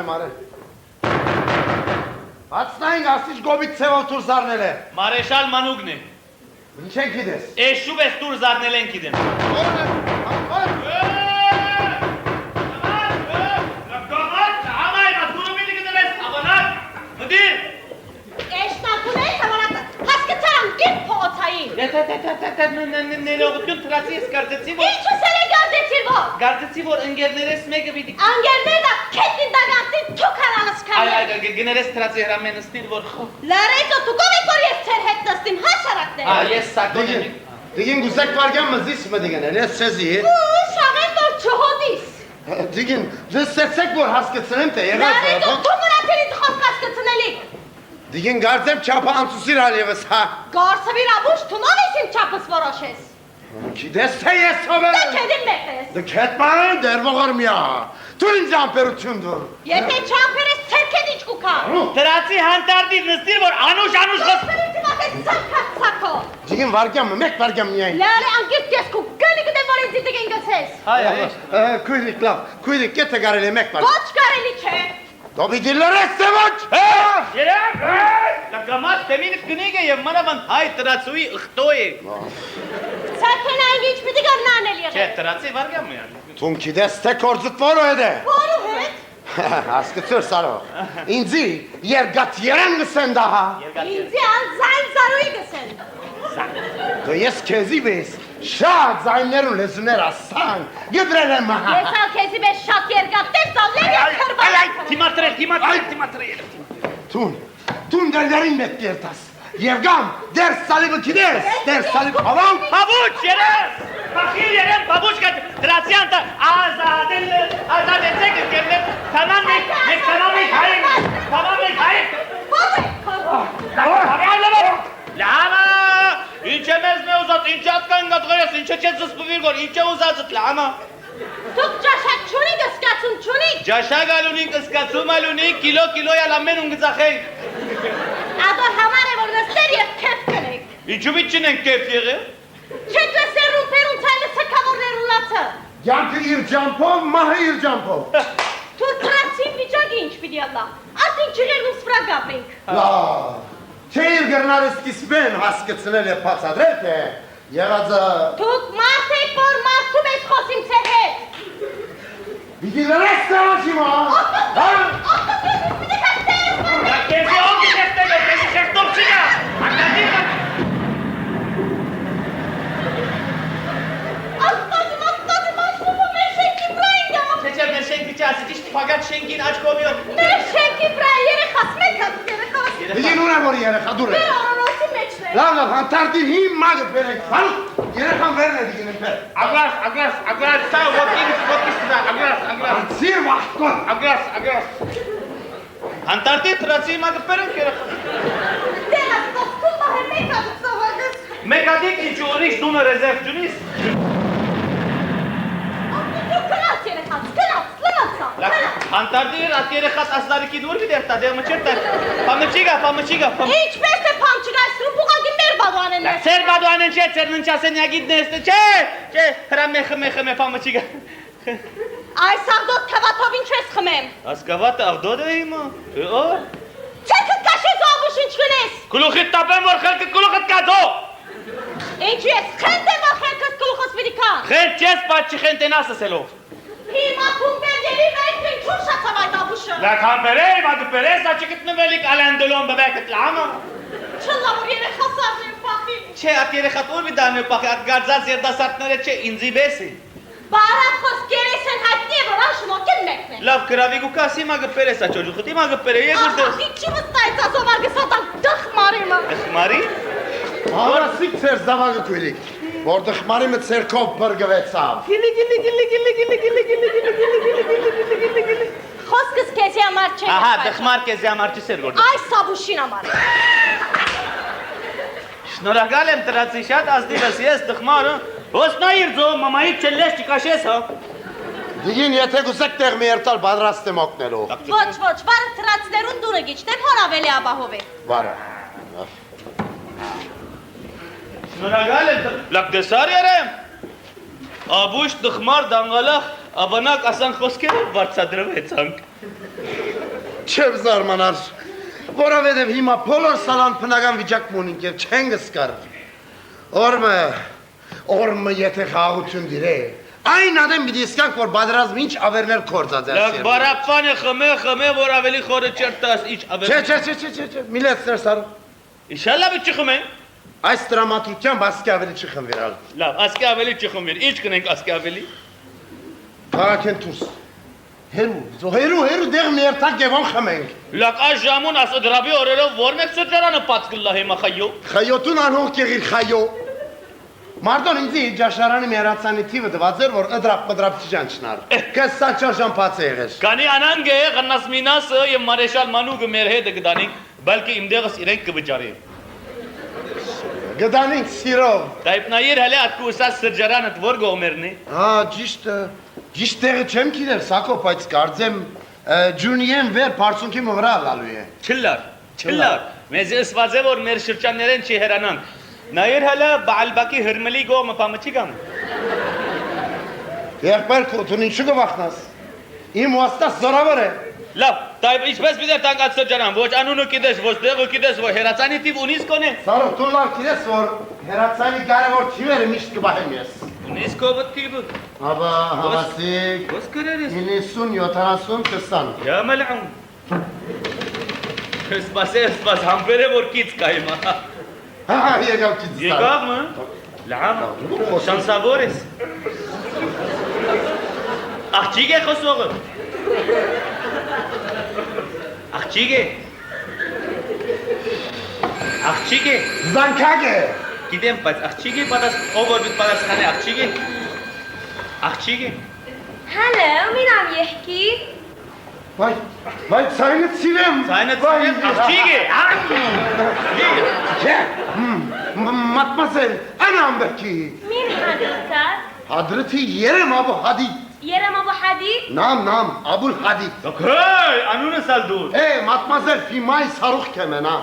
Mare. Բացնային ասիչ գոբիտ ծևով տուր զարնել է։ Մարեշալ մանուգն է։ Ինչ ենք իդես։ Էս շուվ ես տուր զարնել ենք իդեմ։ Ներողություն թրացի ես գարձեցի, որ... Ինչ ես էլ է գարձեցիր որ։ Գարձեցի, որ ընգերներես մեկը պիտի... Անգերներն ա քետնին դագանցին թուք հանանս քանի։ Այ, գներես թրացի հրամեն նստիր, որ... Լարեկո, դու կովեք, որ ես ծեր հետ նստիմ, հասարակներ։ Ես սակոն եմ... Դիգին գուսակ վարգյան մզիս մդիգեն, ես չեզի։ Շաղեն, որ չհոդիս։ Դիգին, դες սեցեք, որ հասկացնեմ թե եղած... Լարեկո, դու մնացերին խոսք հասկացնելիք։ Դիգին գարձեմ չապը անցուսիր ալևս, հա։ Գարցվիր աբուշ, թունով ես իմ չապս որոշես։ Գիտես թե ես հովեր եմ։ Դե քեդին մեկես։ Դե քեդման դեր ողորմյա։ Դու ինձ ամպերություն դուր։ Եթե չամպերես ցերքեդ ինչ կուքա։ Թրացի հանտարդիր նստիր, որ անուշ խոս... Դիգին վարգյամ, մեկ վարգյամ միայն։ Լարե անգիրտ ես կու գնի գտեմ, որ ինձ դիգին գցես։ Քույրիկ լավ, քույրիկ կեթե կարել է մեկ վարգյամ։ Ոչ կարելի չէ։ Դոբիդի լրես թե ոչ։ Երեք, լագամաս թեմինս գնիգ է և մանավանդ հայ տրացուի ըխտո է։ Սարքենային ինչ պիտի գարն անել եղել։ Չէ, տրացի վարգյամ է։ Թուն կիդես թե կորձըտ որո հետ է։ Որու հետ։ Հասկացուր սարող, ինձի երգատ երեն գսեն դահա։ Ինձի անձայն զարույի գսեն։ Դու ես կեզի բես, շատ զայներուն լեզուներ ասան, գդրել եմ մահա։ Ես ալ կեզի բես շատ երգատ տեր ծալներ ես կրբան։ Թիմատրել։ Թուն դերդերին մեկ կերտաս, երգամ, դեր սալիվը կիդես, դեր սալիվը հավան։ Պաբուչ, երես, պախիլ երեմ, պաբուչ կատ, դրացի անտա, ազադեցեք ընկերներ, թանան մեկ հայք։ Լամա, ինչ է մեզ մե ուզած, ինչ ատկան գատղերես, ինչ է չես զսպվիր գոր, ինչ է ուզածըտ, լամա։ Դուք ճաշակ չունիք, ըսկացում չունիք։ Ճաշակ ալունիք, ըսկացում ալունիք, կիլոյալ ամեն ուն գծախենք։ Ադո համար է, որ նստեր և կեվ կնեք։ Ինչու բիտ չնենք կեվ եղը։ Չէ դու ես երուն պերուն ծայլը սրկավորներ ունացը։ Յանքը իր ճամպով, մահը իր ճամպով։ Թու տրացին վիճագի ինչ պիտի ալլա, ասին չղերն ու սվրա գապենք։ Լավ, չէ իր գրնարը սկիսպեն հասկացնել է պացադրել թե եղածը... Դուք մարդ եք, որ մարդում ես խոսիմ ծեր հետ։ Բիդի լրես ծավաց իմա։ Փակած շենքին աչքովիով։ Մեր շենքի վրա երեխաս, մեկ հատ երեխաս։ Դիգին ունեմ որ երեխա դուր է։ Մեր օրոնոսի մեջն է։ Լավ, հանտարդին հիմ մագը բերեք, վանու, երեխան վերն է դիգին եմ բեր։ Ագլաս, սա, ոտքիս սա, ագլաս։ Անցիր վախկոտ։ Ագլաս։ Հանտարդի տրացի մագը բերենք երեխա։ Դեղաս, դոստում բահեր մեկ հատ ծավագս։ Մեկ ադիկ ինչ ուրիշ դունը ռեզերվ ճունիս։ Գնաց երեխաս, գնաց, լնացա։ Հանտարդի at երեխաս ասլարիքի դուր բիդեր տա, դեղ մչեր տա, պամչիգա։ Ինչպես է պամչիգա, սրում պուղագի մեր բադուանեն ես։ Ծեր բադուանեն չէ, ծեր ննչասենյագիտ նեստը, չէ, հրամե խմե պամչիգա։ Այս աղդոտ թվաթով ինչ ես խմեմ։ Ասկավատը աղդոտ է հիմա, Չէ կկաշես ու աղուշ ինչ գնես։ Կլուխիտ տապեմ, որ խելքը կլուխիտ կադո։ Ինչու ես խենտ եմ, որ խելքս կլուխս վիրիկան։ Խենտ չես պատ չխենտ են ասսելով։ Հիմա կումպերդերի վայթ ինչու շացավ այդ աղուշը։ Լական բերեի, բադու բերես, աչիկտ նվելիք ալանդոլոն բբեկտ լամը։ Չլա, որ երեխաս արնեմ պախի։ Չէ, at երեխատ որ մի դանյո պախի, at գարձած երդասարդները չէ, ինձի բեսի։ Բարավ խոսք երես են հայտնի է, որ անշնոքեն մեկն է։ Լավ գրավի գուկասի մա գպեր էսա ճոջուխտի մա գպեր է եկուրդ Ահա, ինչի վստահից ասովարգը սատան դխմարի մա։ Դխմարի Հավասիկ ծեր զավագը քույլիկ, որ դխմարի մը ծերքով բրգվեցավ։ Խոսքս քեզի համար չէ։ Ահա դխմար կեզի համար չի սեր գործ Այս սաբուշին համար։ Շնորհակալ եմ տրացի շատ ազդիվս ես դխմարը Ոսնայիր ձո մամայի չելես չկաշես հա Դիգին եթե գուսեք տեղ մի երտալ բադրաստ եմ օգնելու։ Ոչ, վարը թրացներուն դուրը գիչտեմ, հոր ավելի աբահով է։ Վարը։ Շնորհակալ եմ լավ դեսար երեմ Աբուշ դխմար դանգալախ Աբանակ ասան խոսքերը վարձադրվեցանք Չեմ զարմանար, որովհետև հիմա բոլոր սալան բնական վիճակում ունենք եւ չեն գսկար։ Օրմը եթե խաղաղություն դիրե, այն ադեմ պիտի իսկանք, որ բادرազմ ինչ ավերներ կործած է։ Լավ բարապանը խմե, որ ավելի խորը չերտաս, ինչ ավեր։ Չէ, միլիցներ սար։ Իշալլա բիչ չխմեն։ Այս դրամատուրգիան բասկի ավելի չխմվիրալ։ Լավ, ասկի ավելի չխմվիր, ինչ կնենք ասկի ավելի։ Քաղաքեն դուրս։ Հերու դեղ ներտակ եւ ոն խմենք։ Լավ, այս ժամուն ասա դրաբի օրերով ո՞ր մեկ սրճարանը բաց կլա հիմա խայո։ Խայոտուն անհող կեղիր խայո։ Մարդոն ինձի ջաշարանի մերացանի թիվը դված էր, որ ыդրապ չջան չնար։ Կեսա չաշան պաց է եղեր։ Կանի անանգ է, ղնաս մինասը եւ մարեշալ մանուգը մեր հետ գդանենք, բալկի իմ դեղս իրենք կվճարի։ Գդանենք սիրով։ Դայպնայիր հələ ատկու ուսած սրճարանը որ գոմերն է։ Հա, ճիշտ տեղը չեմ գիտեր, Սակո, բայց կարծեմ ջունիեն վեր բարձունքի վրա լալու է։ Չլար։ Մեզ ըսված է որ մեր շրջաններեն չի հերանանք։ Նայր հələ բալբակի հրմլի գոմը պամը չի գամ։ Եղբայր քոթուն ինչու գվախնաս։ Իմ ուաստաս զորավոր է։ Լավ, դայբ ինչպես պիտի տանկած սրճարան, ոչ անունը գիտես, ոչ տեղը գիտես, ոչ հերացանի տիպ ունիս կոնե։ Սարով դու լավ գիտես, որ հերացանի կարևոր թիվերը միշտ կբահեմ ես։ Ունիս կոբտ տիպը։ Աբա, հավասիկ։ Ո՞ս կրեր ես։ 90, 70, 20։ Յա մալամ։ Սպաս համբերը որ կից կա հիմա։ Հա, եկավ քիչ։ Եկավ մը։ Լավ։ Շանսավոր ես։ Աղջիկ է խոսողը։ Աղջիկ է։ Զանքակ է։ Գիտեմ, բայց աղջիկ է ով որ պատասխան է աղջիկ է։ Hello, միրամ եղքի։ Բայց ցայնը ցիվեմ։ Աղջիկ է։ Չէ։ Մատմասել, անա ամբերքի։ Մին հադիկար։ Հադրթի երեմ աբու հադի։ Երեմ աբու հադիկ։ Նամ, աբուլ հադի։ Դոքրայ, անունը սալդուր։ Մատմասել, ֆիմայ սարուխ կեմենա։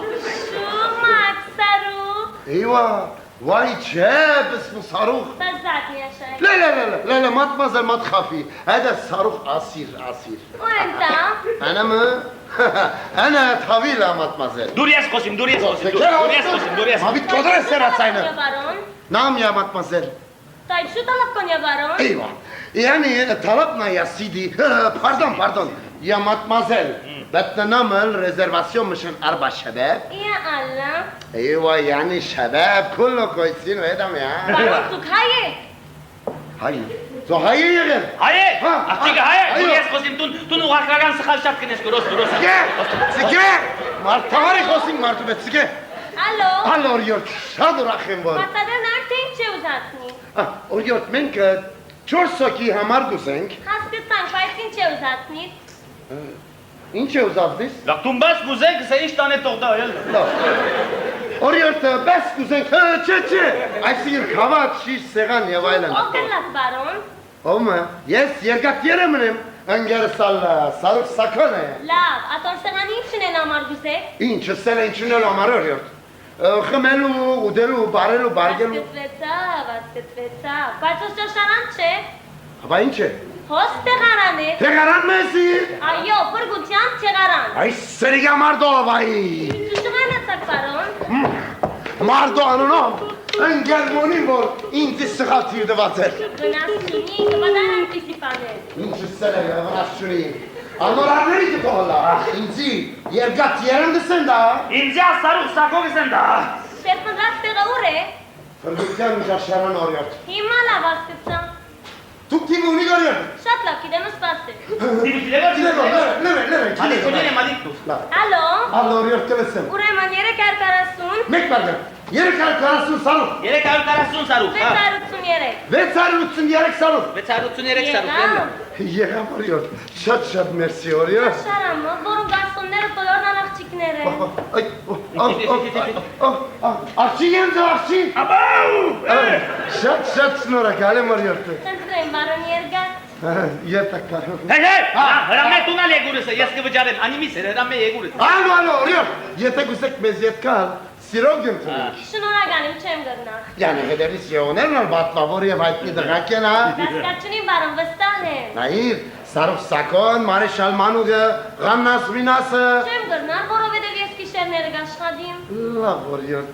Շումակ սարուխ։ Իվա, վայ չէ, բսմու սարուխ։ Բազատ միաշայ։ Լելե, մատմասել մատ խավի, հետը սարուխ ասիր։ Ու ընտա։ Անամը, անա թավիլա մատմասել։ Դուր ես խոսիմ։ Հավիտ կոդր է սերացայնը։ Բարոն։ Նամ յա մատմասել։ Տայբ շու տալապ կոնյա բարոն։ Eyvah. Yani talapna ya sidi. Pardon. Ya matmazel. بتنامل رزرفاسyon مشان 4 شباب. Ya Allah. ايوه يعني شباب كله كويسين وهدم يا. Բարոն դուք հայ եք։ هاي. زو هاي يغل. Հայե։ Հա, Աղջիկը հայե։ Դուր ես խոսիմ տուն ուղարկական սխալ շատ կնես դրոս։ Սիկե. Մարտավարի խոսին մարտու հետ սիկե. Ալո։ Ալոր յորտ. Շատ ուրախ եմ որ. Մատադեն արդեն չէ ուզացնի։ Օրյորտ մենք 4 սոկի համար գուզենք. Հասկացանք, բայց ինչ է ուզացնի։ Ինչ է ուզածնիս? Լավ տումբաս գուզեք սա ինչ տանե տողդա էլ։ Օրյորտ բես գուզենք։ Չէ։ Այսինքն խավատ, շիշ, սեղան եւ այլն։ Օգնած բարոն։ Ոմը, ես երկաթ երեմ եմ, ընգերսալ սարուխ սական է։ Լավ, ատոր սեղանի ինչն են համար գուզեք։ Ինչ, սել է ինչն էլ համար օրյորտ։ Խմելու, ուդելու, բարելու, բարգելու։ Ասկծվեցավ, բայց ոստաշարան չէ։ Հապա ինչ է։ Հոս տեղարան է։ Տեղարան մեզի։ Այո, բրգության տեղարան։ Այս սերիգա մարդով, այ։ Շուշուղանացակ բարոն։ Մարդո անունով, ընգերմոնի, որ ինձի սղալ թիր դված էր։ Գնասունի, կպադարան պիսիպաներ։ Ինչ սել է, վրաս չունի։ Անորարների կտողլա, ինձի երգատ երեմ դսեն դա։ Ինձի ասարուխ սակով եսեն դա։ Սերպնրած տեղը ուր է։ Ֆրգության ուժաշարան օրյորտ։ Հիմա լավ ասկծան։ Tutti unii gorier. Շատ լավ, գիտեմ սպասել։ Ալիքունին եմ ալիքուս։ Ալո, Allora, telesem. ուրեմն 340, Mek verdim. Yeri karasın salon. 340 սարուկ, հա։ 683։ Ve sarılsın yerek salon. 683 սարուկ։ Yega varıyor. Şat mersi oraya. Շարամը, որոնք գասոնները բոլորն անաղջիկներ են։ Ay. Arçı yenze arçı. Şat snorakalim varıyor. Ցնցրեմ բարոն Երգած։ Yetaklar. Հեյ, հրամե տունալ եգուրսը, ես կվճարեմ, անիմիս էր, հրամե եգուրս։ Alo oraya. Yetek usek meziyet kal. Sirog götürüyor. Շնորհակալ եմ, չեմ գտնա։ Yani hederiz ya onerler batla oraya vaytli dırgakken ha. Գասկացունի բարոն վստահ եմ։ Hayır. Sarıf sakon, Mareşal Manuga, Gannas Minası. Չեմ գտնա, որովհետև ես գիշերները կաշխատիմ։ La vuruyor.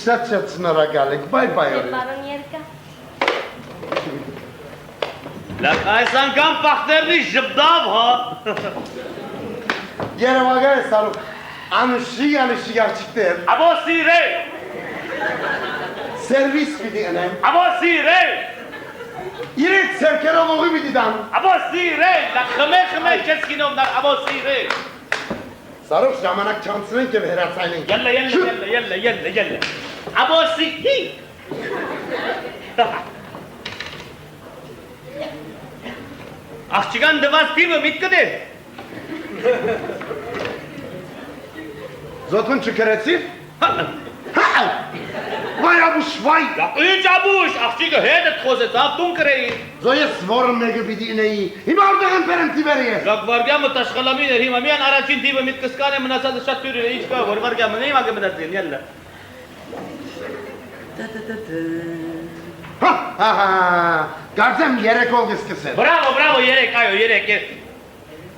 Şat snorakalim. Bay bay Ձեր oraya. բարոն Երգած։ Լավ, այս անգամ պախտերնի ժպդավ, հա։ Yere bakar sarıf. Anışı gerçekten. Աբո սիրե, Servis bir diyelim. աբո սիրե, İret Serkerov oğu bir didan. աբո սիրե, լա խմե չես կինովնար, աբո սիրե։ Sarıf zamanak çansının ki veratsayın. Yalla, աբո սիրե։ Աղջիկան դված թիվը միտքը դեր։ Zotun çıkaretsif. Ha! Vay abuş vay. Ինչ աբուշ, աղջիկը հետդ խոսեցավ, տուն կրեի։ Zoya svorm ne gibi dineyi. Hima orada emperem tiberiye. Լավ վարգյամը տաշխալամին էր, հիմա միան առաջին թիվը միտքս կան է մնացածը շատ թյուր է, ինչ կա, որ վարգյամը նեի մագը մնացին, յալլա։ Ha. Garzem yere kol gıskısı. Bravo, երեք, այո, երեք։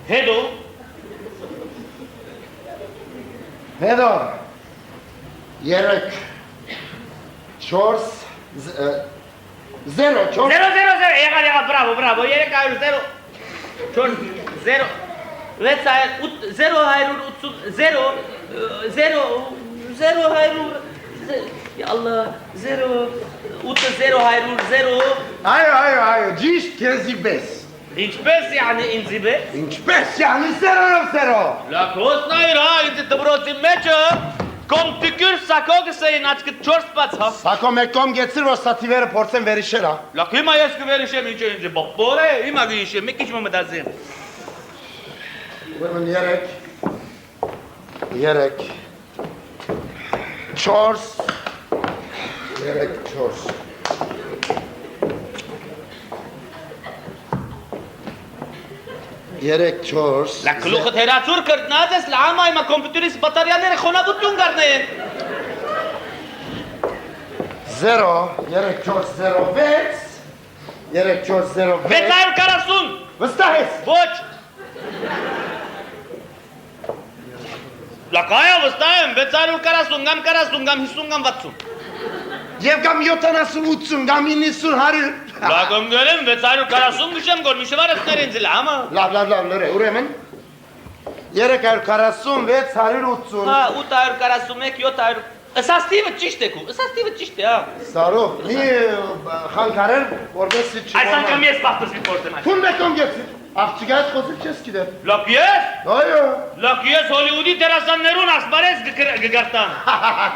Հետո Hedor. Yerek. Çors. Zero. Çors. 0 եղավ, bravo, 300 0 4 0 Allah 0 Hayır. Ciş kezi bes. Ինչպես yani ինձիբե İnçbes yani zero. Լակոս նայր հա ինձ դբրոցի մեջը կոմտիկյուր սակոգս էին աչքը 4 բաց հա Sako mekkom getir o sativeri porsen verişer ha. Լակ հիմա ես կվերիշեմ ինչ ինձ բոպոր է հիմա գիշեմ մի քիչ մտածեմ Ուրեմն yerek. Çors. Yerek çors. Yerek çors. Լակ գլուխը թերացուր կրտնած ես լամա հիմա կոմպյուտերից բատարյաները խոնավություն կառնեն Zero. Yerek çors zero. Vets. Yerek çors zero. 640 Vıstahes. ոչ Լակ այո վստահ եմ 640 կամ 40 կամ 50 կամ 60 Եվ կամ 70 կամ 90 100 Լակ ըմգելեմ 640 գշեմ գոր միշվարըսներ ինձ լամա Լավ լրե ուրեմն 340 680 Հա 841 700 Ասաստիվը ճիշտ է քու ասաստիվը ճիշտ է հա Սարով մի խանգարել որովհետեւ Այս անգամ ես բախտս գործեմ այս Fun beton getir. Աղջիկայից խոսել չես գիտեր։ Լակ ես Այո։ Լակ ես Հոլիվուդի դերասաններուն ասպարես գգարտան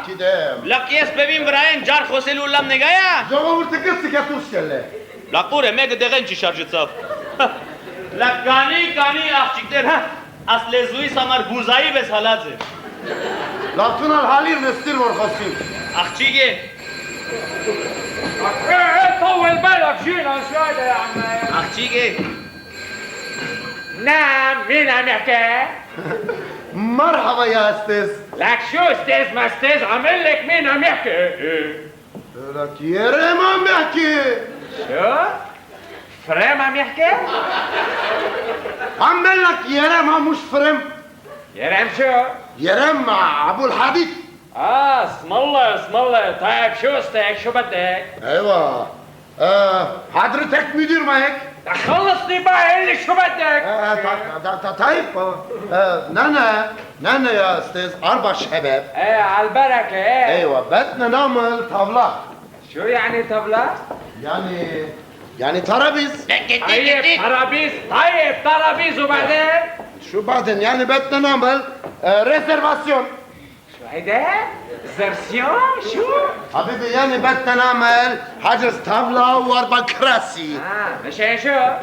Գիտեմ։ Լակ ես բևին վրա են ջար խոսելու լամ նեգայա Ժողովուրդը կսկա դուրս գելը։ Լակ որ է մեկը դեղեն չի շարժեցավ Լակ կանի աղջիկներ հա աս լեզուիս համար գուզայի վես հալած է Լավտունալ հալիր նստիր որ խոսին։ Աղջիկ է طول بالك شيلها شوية يا عمي աղջիկ է نعم مين عم يحكي؟ Merhaba ya Estes. لك شو استاذ ما استاذ عامل لك مين عم يحكي؟ Lak yerem am yahki. شو؟ فريم عم يحكي؟ Am ben lak yerem hamuş frem. يا رام شو؟ Yerem Abul Hadid. اسم الله طيب شو استاك شو بدك؟ Eyvah. Hadretek müdür mayek. خلصني بقى قول لي شو بدك؟ Tayyip. Nene ya Estes. Arba şebep. ايه على البركة ايه Eyvah. Betne namel tavla. شو يعني طبلة؟ Yani Yani tarabiz. طيب ترابيز وبعدين Şu badin yani betlen amel rezervasyon. شو هيدا؟ زرسيون شو؟ Habibi yani betlen amel haciz tavla var bakrasi. مشان شو؟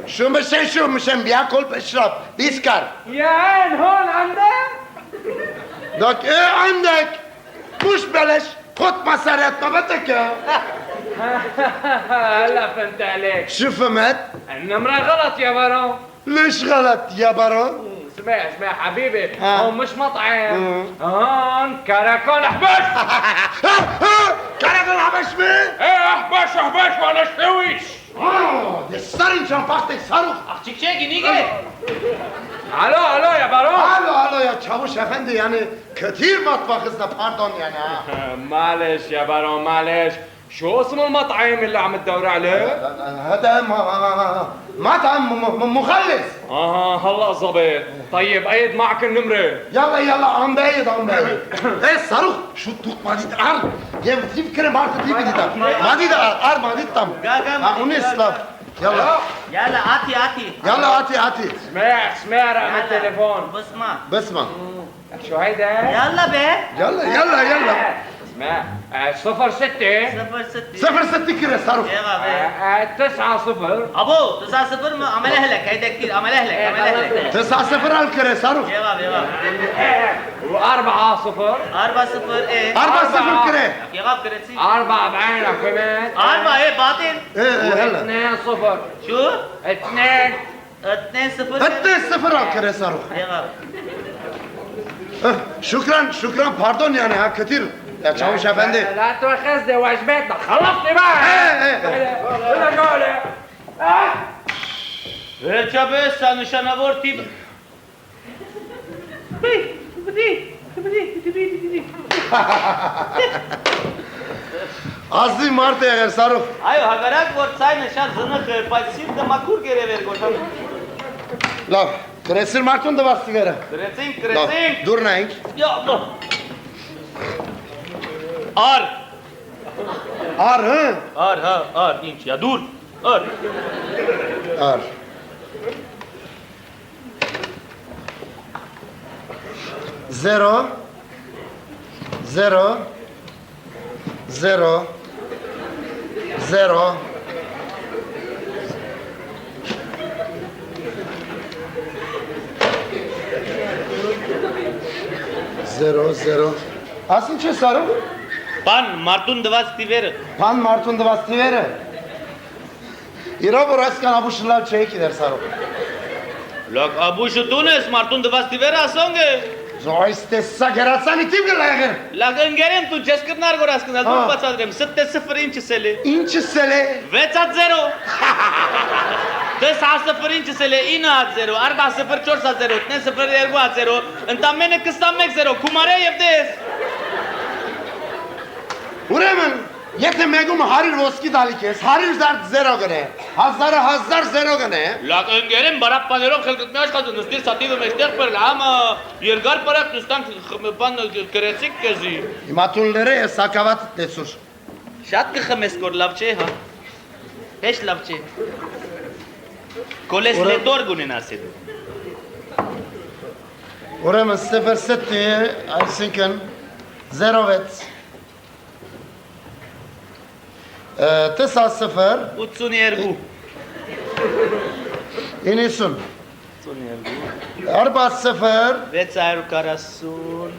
Şu müşen biyakol beşrab. Biskar. يا عين هون عندك؟ Dok andek. Muş beleş. Kot masaret babatek ya. هلا فهمت عليك Şu فهمت. النمرة غلط يا بارون Leş galat ya baron. اسمع حبيبي ها. هون مش مطعم هون كراكون احبش Karakol habeş mi? ايه احبش وانا اشتويش Sarın çampaktek sarık. Աղջիկ գինիգե։ الو يا بارون Alo ya çavuş efendi yani كثير مطبخ pardon yani ha. معلش يا بارون معلش شو اسم المطعم اللي عم تدور عليه؟ هذا مطعم مخلص. هلا زبط طيب ايد معك النمرة Yalla am beyid. Sarık şu tut madid ar. Ya fikre martı tipi dita. Madid ar madid tam. Ha onu islaf. Yalla. Yalla ati. Yalla ati. اسمع رقم التليفون Basma. Basma. شو هيدا؟ Yalla be. Yalla. اسمع 06 0 kere sarık. 9 Abo, tu sa sıfır mı? Amel ehlek. Hayda ktir. Amel ehlek. 0 al kere sarık. Cevap. و4 0 Arba sıfır. 4 kere. Cevap kırıtsın. 4 بعينك فهمت؟ Arba batın. Hella. 2 0 Şu? 2 Etne sıfır. Hatta 0 al kere sarık. Cevap. Şükran pardon yani ha كثير. Ya çavuş efendi. لا تاخذني واجباتنا خلصني بقى هنا قولي Վերջապես սա նշանավոր տիպ։ Azı mart eğer sarık. Այո, հակառակ որ ցայնը շատ զնխ է, բայց սիրտը մաքուր գերեվեր գոթան։ Lav. Kresir martun da bastı vere. Գրեցինք։ Dur neyik? Յա։ Ար, Ar hı? ար, ինչ, յա դուր, ար։ Ar. Zero. Zero. Asın çe sarı? Բան մարդուն դված տիվերը։ Pan martun da bastı vere. İra bu raskan abuşlar çek gider sarı. Լոկ աբուշուտուն ես մարդուն դված տիվերը ասոնգ է։ Zoiste sa geratsan itim gelager. Լակ ընկերեմ դու չես կրնար գոր ասկնա դու Հա։ բացադրեմ 7-0 ինչս էլի։ İnçi sele. 6-0 10-0 ինչս էլի 9-0 4-0 4-0 5-0 2-0 ընդամենը 21-0 Կումարե եւ դես։ Ուրեմն, եթե մեկում 100 ոսկի դալի կես, 100 զարդ զերո գնե, 1000 զերո գնե, Լակ ընկերեմ բարապաներով խելքդ մի աշխատում նստիր սատիվը մեջտեղ բերել համը երկար պարակ նստանք բան գրեցիք կեզի։ հիմա տունները է սակավատ տեսուր։ Շատ կխմես կոր լավ չէ հա։ Հեշ լավ չէ։ Կոլեստրոլ գունենաս է։ Ուրեմն 0.7, այսինքն 0.6 Tesa 0 82 90 82 4 0 640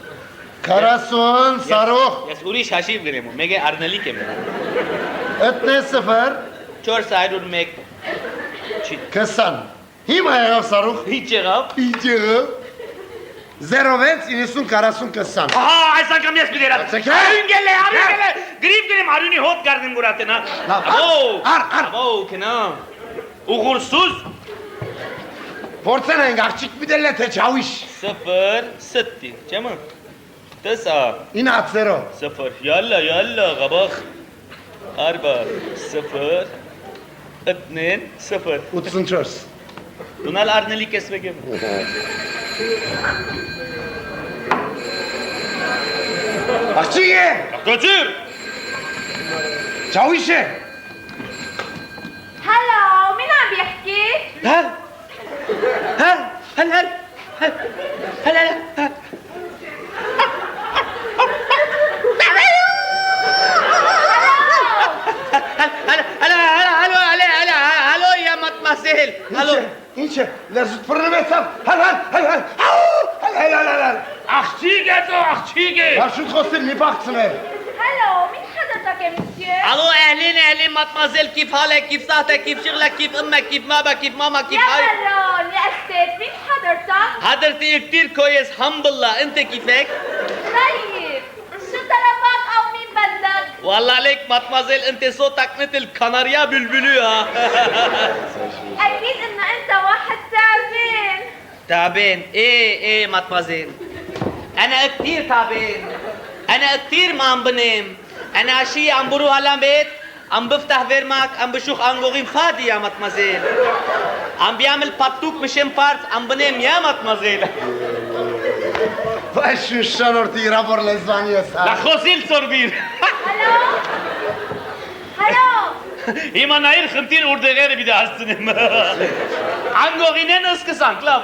40 Saruh Ես ուրիշ հաշիվ գրեմ, մեկ է արնելիք եմ։ 0 401 20 Հիմա եղավ Saruh Ինչ եղավ։ Իջերը 0.6 90 40 20 Ահա, այս անգամ ես պիտի Ացեք, Արյուն գելե, գրիվ գրեմ արյունի հոտ գարնեմ գուրատենա։ Լավ, Աբո, ար աբո, կնա։ Ուղուրսուզ Փորձեն ենք աղջիկ միտել է թե չավիշ 0 7 Չեմը։ Տեսա 9-0 0 Yalla qabaq Arba 0 2 0 84 Դունալ արնելիք ես վեգեմ։ Աղջիկ է Գոչիր Չավիշ է هل هل هل هل هل هل هل الو يا مطمسيل الو اینچه لرزت فرنمتم هل Աղջիկը դու աղջիկը։ Marşut خواستیم میباختنه هلو مين حضرتك يا مسيو؟ الو اهلين مطمسيل كيف حالك كيف صحتك كيف شغلك كيف امك كيف بابا كيف ماما كيف يا هاي برون يا استاذ مين حضرتك؟ حضرتي كتير كويس الحمد لله انت كيفك طيب شو طلبك او مين بدك؟ والله عليك مطمزيل انت صوتك مثل كناريا بلبلو ها اكيد انه انت واحد تعبان تعبان ايه مطمزيل انا كتير تعبان انا كتير ما عم بنام انا عشية عم بروح على بيت عم بفتح فيرماك عم بشوخ انغوغين فاضي يا مطمزيل عم بيعمل بطوك مشان بارت عم بنام يا مطمزيل وای شو شنورتی رابر لزبانی هستم لخوزيل صربير هلو هلو إيما ناير خمتين ورد غير بدي أستنم عنغوغينين اسكسان كلاب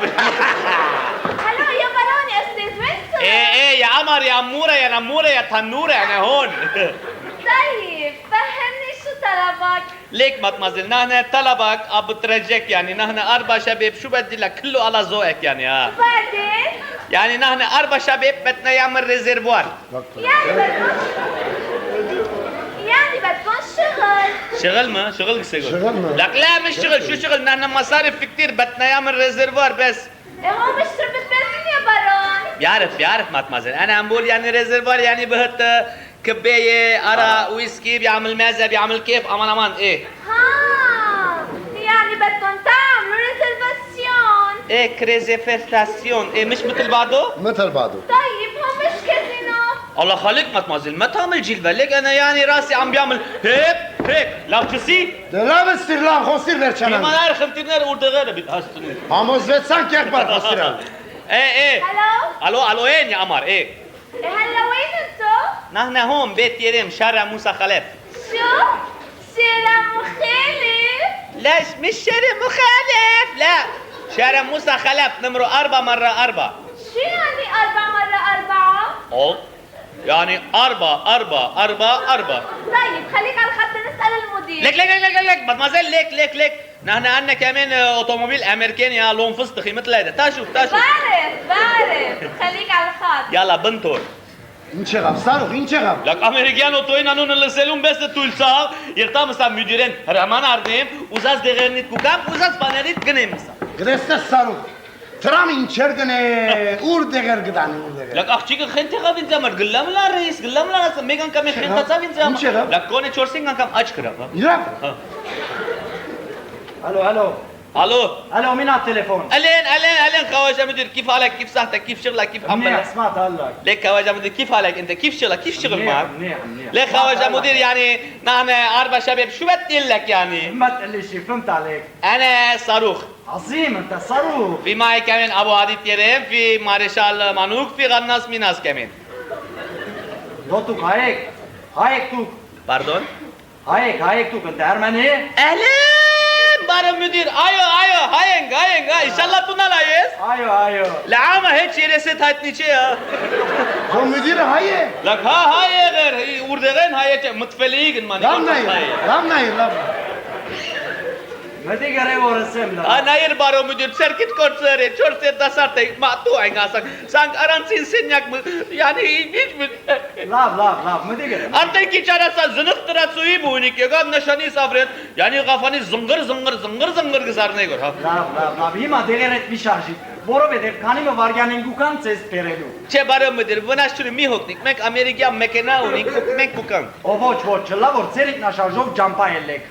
هلو يا برون يا استاذ وين صرت؟ ايه يا قمر يا أمورة يا نمورة يا تنورة أنا هون طيب فهمني شو طلبك؟ ليك مطمزل نحن طلبك أبو ترجك يعني نحن 4 شباب شو بدي لك كله على ذوقك يعني ها وبعدين؟ يعني نحن 4 شباب بدنا يعمل ريزرفوار يعني بدكم شغل شغل ما شغل شغل ما. لك لا مش شغل شو شغل نحن مصاريف كتير بدنا يعمل ريزرفوار بس هو بشرب البنزين يا برون بيعرف مطمزل أنا عم بقول يعني ريزرفوار يعني بهت كباية عرق ويسكي بيعمل مازة بيعمل كيف أمان إيه ها يعني بدكم تعملوا ريزرفاسيون إيه كريزيفيرتاسيون إيه مش مثل بعضه مثل بعضو طيب هو مش كازينو الله خليك مطمزل ما تعمل جلبة ليك أنا يعني راسي عم بيعمل هيك لا بتسي لا بستیر لام خواستیر ما برچنم نعرف خمتير ورد غير بتهستني آموزویت سان که اکبر خواستیرم إيه هلو ألو وين يا قمر إيه هلا وين انتو؟ نحن هون بيت يريم شارع موسى خلف شو؟ شارع مخالف؟ لا مش شارع مخالف لا شارع موسى خلف نمره 4x4 شو يعني 4x4؟ أو يعني 4 طيب خليك على الخط نسأل المدير لك مدمزيل ليك نحن عندنا كمان اوتوموبيل امريكاني يا لون فستخي مثل هذا تاشوف بعرف خليك على الخط يلا بنتور این چقدر ساروخ این چقدر لك امريكان اوتوين انون اللي سلون بس تولسا يرتا مثلا مديرين رمان اردم وزاز دغرنيت كوكام وزاز بانريت گنم مثلا گرسته ساروخ ترام این چرگنه اور دگر گدانی اور دگر لك اخشيك خنت قابين زمر قلم لا رئيس قلم لا ميغان كم خنت زابين زمر لك كون چورسين كم اچ كرا يلا الو مين على التليفون؟ الين خواجه مدير كيف حالك كيف صحتك كيف شغلك كيف منيح عملك سمعت هلا ليك خواجه مدير كيف حالك انت كيف شغلك كيف شغل معك منيح ليك خواجه مدير يعني نحن 4 شباب شو بدي لك يعني ما تقول لي شيء فهمت عليك انا صاروخ عظيم انت صاروخ في معي كمان ابو عادي تيريم في مارشال مانوك في غناس ميناس كمان دوتوك هايك توك باردون هايك توك انت ارمني اهلا بارو مدير ايوه هاينج ان شاء الله تنا لايس ايوه لعامه هيك شي رست هاتني شي خو مدیر هایه لك هاي غير وردغين هاي متفليق ما لام نایر ما تقرأ ورسم لا انا ير بارو مدير سيركت كورسر چورسر دسارت ما تو ايغا سانك ارانسين سينياك يعني هيك لا ما تقرأ انت کی چارا سا زنخ ترا سوی بونی که گام نشانی سافرت یعنی غفانی زنگر گزارنے گور ها لا հիմա դեղերդ մի շարժի որովհետև քանի մը վարգյանին գուքան ցես բերելու چه بارو مدير وناشتري مي هوكنيك مك امريكا مكنا ونيك مك بوكان ոչ չլա որ ծեր ինքնաշարժով ջամպա ելեք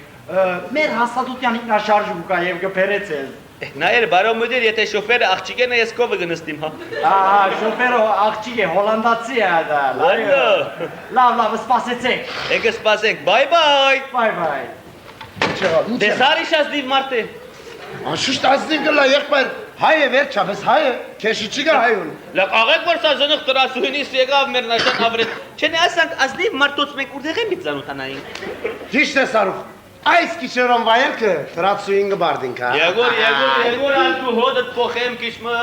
մեր հաստատության ինքնաշարժ գուկա եւ գբերեցել ناير بارو مدير يته شوفير اخچيگه نه اسکو وگنستیم ها շոֆերը աղջիկ է հոլանդացի է դա լավ սպասեցեք اگه سپاسنگ بای بای բայچقدر این چقدر دساریش از دیو مارته آشوش تازدیم که لایق بر هایه ور چابس هایه کشی چیگر هایون لك اگه ورسا زنخ ترا سوینی سیگا مر نشان افرت چنه اصلا از دیو مارتوس مک اردغه میتزانو تناین جیشته ساروخ Այս քիչերոն վայելքը ֆրացուին գբարդինք, հա։ Եգոր ալդու հոդդ փոխեմ քիչմը,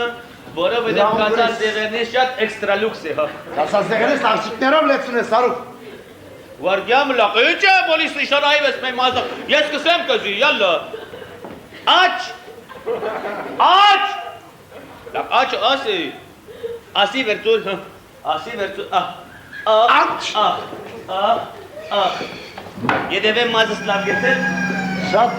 որովհետև կացած դեղերնից շատ էքստրա լուքս է, հա։ Կացած դեղերնից աղջիկներով լեցուն է սարուկ։ Վարգյամ լախ, ինչ է պոլիս նշանայիվ ես մեն մազա, ես կսեմ կզի, յալլա։ Աչ, լախ, ասի վերցուր, Եդևեմ մազս լավ գեցել։ Շատ։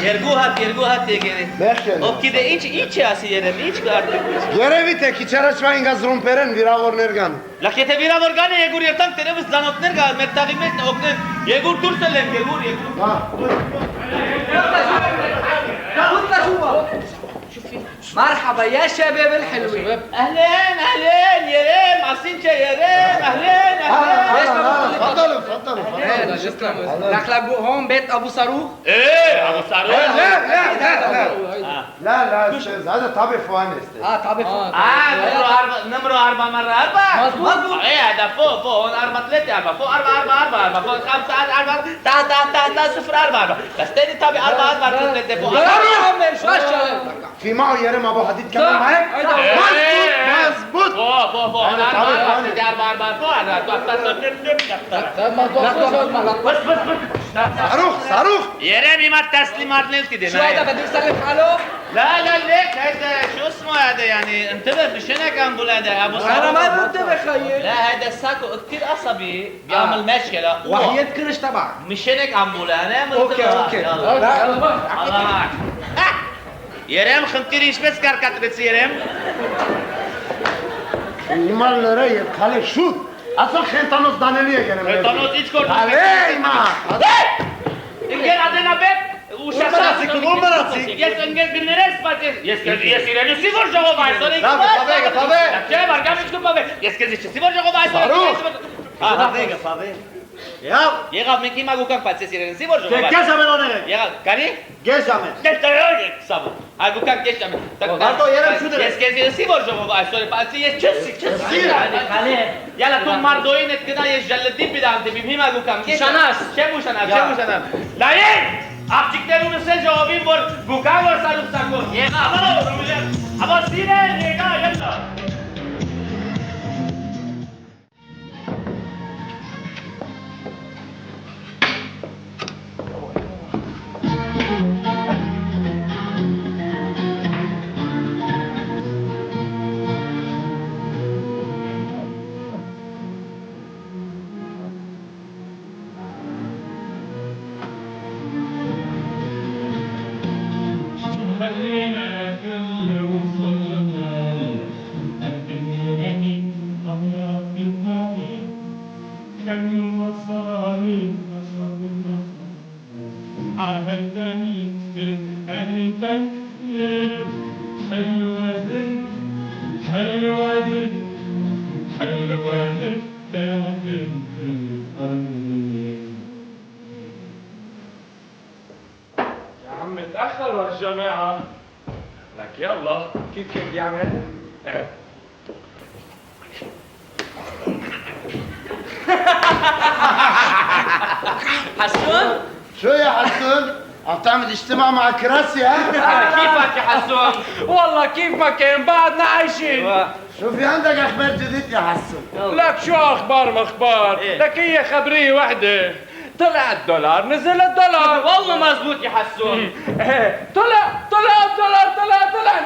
Երկու հատ եկել։ Մեղքել։ Ով գիտե ինչ է ասի երեմ, ինչ կարտեք։ Երևի թե քիչերաշվա ինգազ ռումպերեն վիրավորներ կան։ Լախ եթե վիրավոր կան է Եգուր երտանք տերևս ձանոթներ կա, մեր տաղի մեջ օգնեն։ Եգուր դուրս ելեմ, مرحبا يا شباب الحلوين أهلين يريم عصين يريم أهلين تفضلوا نخلق هون بيت ابو صاروخ إيه أبو صاروخ لا استاذ هذا طابع فوانس طابق نمرو 4 مرة 4 مظبوط إيه هذا فوق هون 4 3 4 فوق 4 فوق 5 4 تحت 0 4 بس تاني طابع 4 4 3 فوق في معه يرم ابو حديد كمان معاك مظبوط فوق 4 صاروخ يرمي ما التسليمات نلتي شو هذا بده يسلم حاله؟ لا ليك هذا شو اسمه هذا يعني انتبه مش هناك عم بقول هذا ابو انا ما بنتبه خيي لا هذا ساكو كثير عصبي بيعمل مشكله وحياة كرش تبعك مش هناك عم بقول انا اوكي الله معك يرم خمتيريش بس كاركاتريتس يرم يمال رأيك خلي شوت اصلا خنتانوس دانيليه كان تانوس ايش كورت علي ما انجل عندنا بيت وشاسك يس انجل بالنرس باتي يس يرني سيفور جوه باي سوري طبيعي كيف ارجع مش كوبا يس كذي سيفور جوه باي سوري يغاب من كيما غوكان باتسي يرني سيفور جوه باي كيسا ملونه يغاب كاري كيسا تستايق سابو غوكان كيش عم برضو يرم شو ده يس كذي سيفور جوه باي سوري باتسي يس تشسي يلا تو مردوين كده يس جلدي بدان تبي بهما غوكان كيش شناس شمو شناس لا Aptiklerun ise cevabim var. Bukan var sarıp sakın. Yega ama sine yega yalla. متأخر الجماعة لك يلا كيف يعمل؟ حسون شو يا حسون عم تعمل اجتماع مع كراسي ها كيفك يا حسون والله كيف ما كان بعدنا عايشين شو في عندك اخبار جديد يا حسون لك شو اخبار ما اخبار لك هي خبرية وحدة طلع الدولار نزل الدولار والله مزبوط يا حسون طلع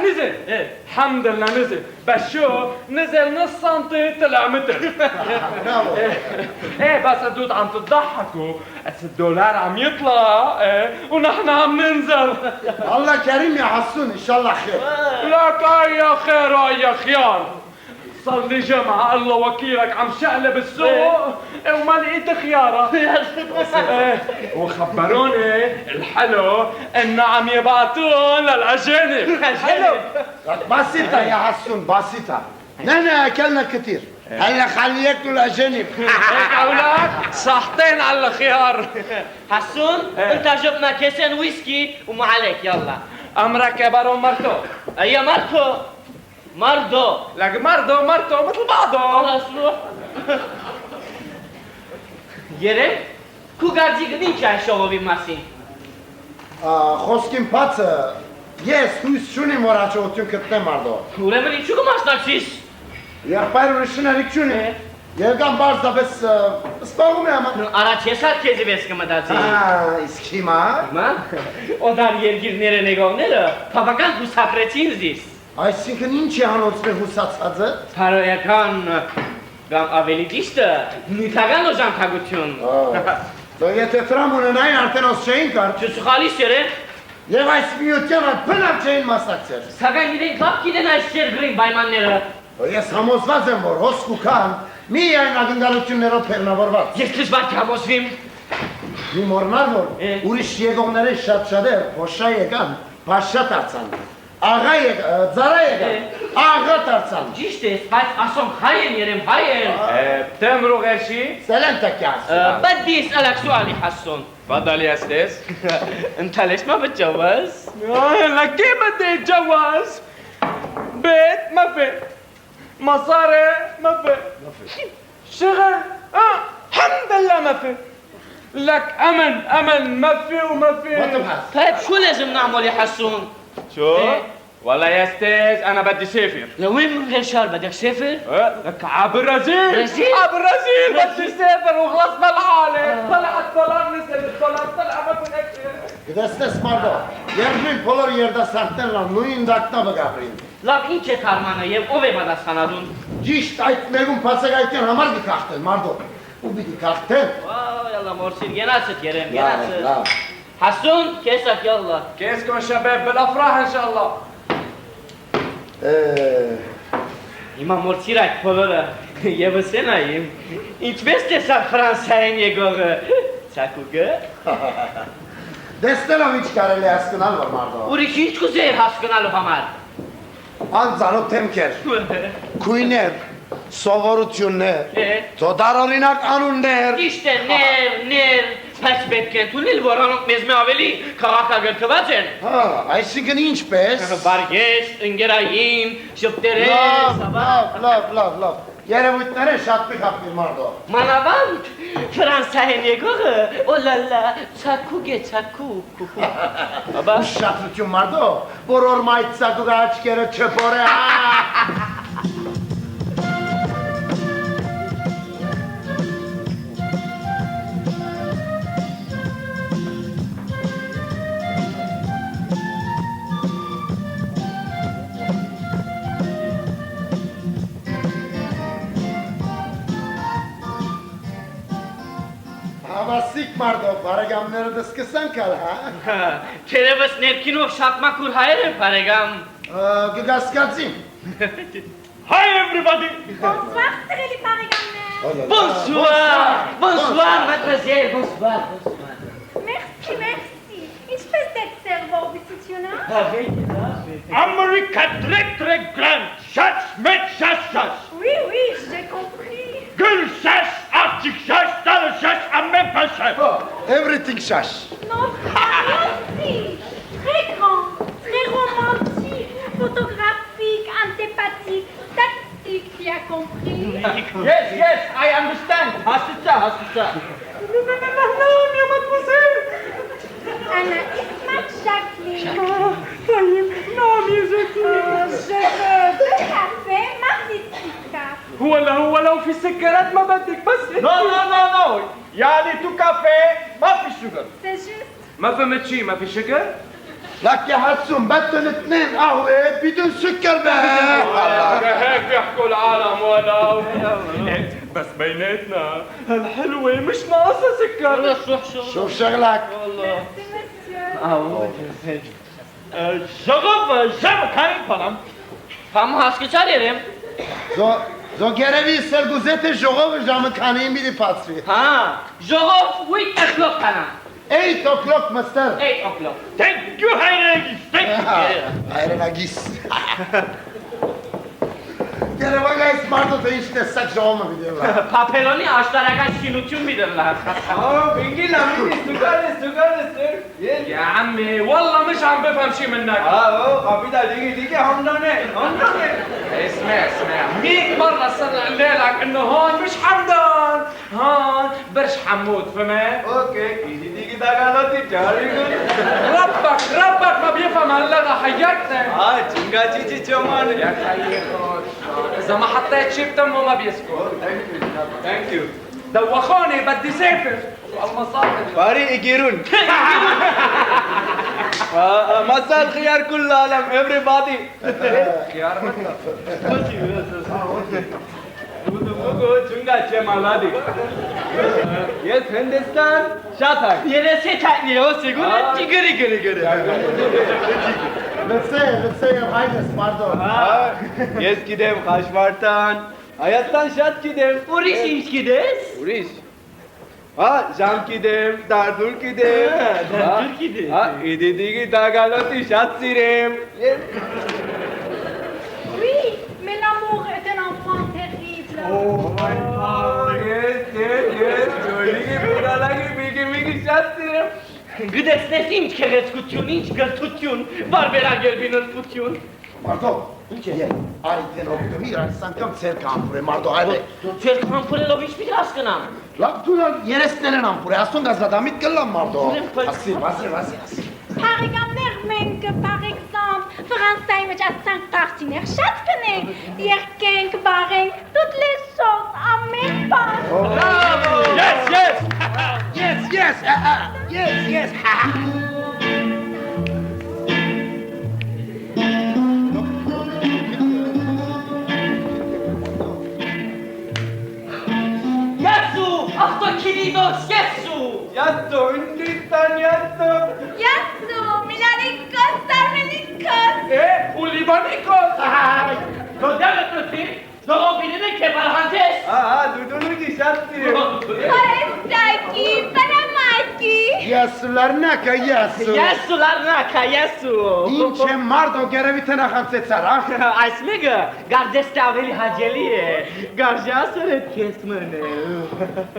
نزل الحمد لله نزل بس شو نزل نص سنتي طلع متر بس الدود عم تضحكوا بس الدولار عم يطلع ونحن عم ننزل الله كريم يا حسون ان شاء الله خير لك يا خير يا خيار صار لي جمعة الله وكيلك عم شقلب السوق وما لقيت خيارة وخبروني الحلو انه عم يبعتون للأجانب حلو بسيطة يا حسون بسيطة نحن اكلنا كتير هلا خلي ياكلوا الاجانب هيك اولاد صحتين على الخيار حسون انت جبنا كيسين ويسكي وما عليك يلا امرك يا بارون مرتو اي مرتو Մարդո։ لك مرضو مثل بعضهم Ասլո։ Երեք, քու գարձիկն ինչ է շողովի մասին։ Խոսքին բացը, ես հույս չունիմ, որ հաջողություն գտնեմ արդո։ Ուրեմն ինչու կմասնակցիս։ Եղբայր ուրիշ շնորհիք չունիմ։ Եկան բարձրապես սպառում եմ։ Առաջ ես հատ քեզի վես կմտածի։ Իսկ հիմա։ Հիմա օդար երկիրները նեգողները բավական հուսափրեցին զիս։ Այսինքն ինչ է հանոցն հուսացածը։ Փարոյական կամ ավելի ճիշտը նյութական օժանդակություն։ Դու եթե տրամ ունենային արդեն ոս չէին կար։ Չսխալիս երե։ Եվ այս միությանը բնավ չէին մասնակցել։ Սակայն իրենք լավ գիտեն այս երկրին պայմանները։ Ես համոզված եմ, որ հոսք ու քան միայն ակնկալություններով բեռնավորված։ Ես դժվար կհամոզվիմ։ Մի մոռանալ, որ ուրիշ եկողները շատ-շատեր փոշա եկան, բաշա դարձան։ Աղա եկան, ձարա եկան, աղա դարձան։ Ճիշտ է, բայց ասոն հայ են երեմ, հայ են։ تمرو غير شيء Սելեն տակյաս։ بدي اسألك سؤال يا حسون. تفضل يا استاذ انت ليش ما بتجوز؟ لك كيف بدي اتجوز بيت ما في مصاري ما في شغل الحمد لله ما في لك امن ما في وما ما في تبحث. طيب شو لازم نعمل يا حسون؟ شو إيه؟ والله يا استاذ انا بدي سافر لوين من غير شهر بدك تسافر؟ لك عالبرازيل برازيل؟ عالبرازيل بدي سافر وخلصنا الحالة طلع الدولار نزل الدولار طلع ما في هيك Գտեսնես մարդո, երկրին բոլոր երդասարտներն նույն դակտավը գաբրին։ Լավ ինչ է թարմանը եւ ով է պատասխանատուն։ Ճիշտ այդ մեկում բացակայության համար կքախտեն մարդո։ Ու պիտի քախտեն։ Վայ, յալլա մորսիր, գնացդ երեմ, Լավ, գնացդ։ լավ։ حسون كيسك يلا. كيسكم شباب بالافراح ان شاء الله Հիմա մորցիր այդ բոլորը եւս է նայեմ։ Ինչպես տեսա Ֆրանսիային եկողը։ Ցակուկը։ Դեսնելով ինչ կարելի է հասկանալ որ մարդո։ Ուրիշ ինչ կուզեիր հասկանալու համար։ Անձանոթ թեմքեր, քույներ, սովորություններ, Է, դոդարօրինակ անուններ։ Ճիշտ է, ներ, բայց պետք է ընդունել, որոնք մեզ մի ավելի քաղաքագրված են։ Հա, այսինքն ինչպես։ Բարգես, ընկերային, շփտերես, Լավ։ Երևույթները շատ պիխապիր մարդո։ Մանավանդ Ֆրանսիային եկողը, օլալա, ցակուկ է, ցակուկ։ Բաբա, Շատություն մարդո, որ օրմայց ծակուկ աչկերը չպորե։ Հավասիկ մարդո, բարեկամները դսկսան կալ, հա։ Թերևս ներքինով շատ մաքուր հայեր են, բարեկամ։ Գգասկացին։ Hi everybody Bonsoir, Cyril Parigamner. Bonsoir, mademoiselle, bonsoir. Merci. Ինչպես դեք սերվող բիսությունա։ America trek grand şaş met şaş Oui, j'ai compris. Gül şaş artık şaş dalı şaş amme paşa Everything şaş։ Non, magnifique. Très grand, très romantique, photographique, antipathique, tactique, tu as compris. Yes I understand Hasıca Non, mademoiselle. Anna, Ismac, Jacqueline. نعم يا زكي Je veux deux cafés, Marditica. هو لو في سكرات ما بدك بس نو يعني تو كافيه ما في شجر C'est juste. ما فهمت شيء ما في شجر لك يا حسون بدهم اثنين قهوة بدون سكر هيك يحكوا العالم ولو بس بيناتنا هالحلوة مش ناقصة سكر شوف شغلك Merci, monsieur. شغف كان فلم Ham հասկացար երեմ։ Զո գերևի սերգուզեթե ժողովը ժամը քանին մի դիպացվի։ Հա, ժողով 8 o'clock կանա։ 8 o'clock Mr. 8 o'clock։ Thank you Hayregis thank you Հայրենագիս։ Երևակայ սմարտո թե ինչ տեսակ ժողոմը վիդեո լա։ Պապելոնի աշտարական շինություն մի դրլար։ Ինգի լամինի սուկարես Yammi, والله مش عم بفهم شي منك. قبيلة ديجي همدانة اسمع 100 مرة صرنا نقول لك انه هون مش حمدان، هون برش حمود، فهمت؟ اوكي ديجي تاغالوتي جاري ربك ما بيفهم هاللغة حياتنا. تشنغا تشيتشي تشومان يا خيي خد إذا ما حطيت شي بتمه ما بيسكت. ثانك يو دوخوني بدي سافر. المصاري باري يجيرون مساء الخيار كل العالم everybody خيار چونگا چه مالادی yes هندستان شاتاک Երեսի թայնի հոսիգուն է ճիգրի Let's say հայնը սմարտո։ yes gidem Xaşvartan Hayattan şat gidem Ուրիշ ինչ գիտես։ Ուրիշ Jam gidem Dardur gidem Dardur gidem. İdidigi Tagaloti şat sirem yes Oui, mais l'amour est un enfant terrible. yes Joligi Puralagi Miki şat sirem Գտեսնես ինչ քեղեցկություն, ինչ գրթություն, բարբերագեր բինորություն։ Մարդո, ինչ է։ Այ դեն օգտվի, այս անգամ ցեր կամփուրե մարդո, այդե։ Ձեր քամփուրելով ինչ պիտի հասկանամ։ Լավ դու երեսներն ամփուրե, ասուն գազադամիտ կլամ մարդո։ Ասի։ Parigam-ner մենք, par exemple, Fransայի մեջ ասանք տաղցիներ շատ կնենք, երկենք, բարենք, toutes les sortes, ամեն բան։ Bravo! Yes. Յեսու, ավտոքինիդոս, յեսու։ Yatto Hindistan yatto Yasu, Milanikos, Armenikos, ու լիբանիկոս։ Դոդալը Զողոբինինը կեպարհանտես։ Dudulugi şat sirem Parestaki, Panamaki. Yaslarnaka yasu։ Յեսու լարնակա, յեսու։ Ինչ է մարդո գերեւի թե նախանցեցար, հա։ Այս մեկը գարդեստը ավելի հաջելի է, գարժասը հետ քեզ մնել։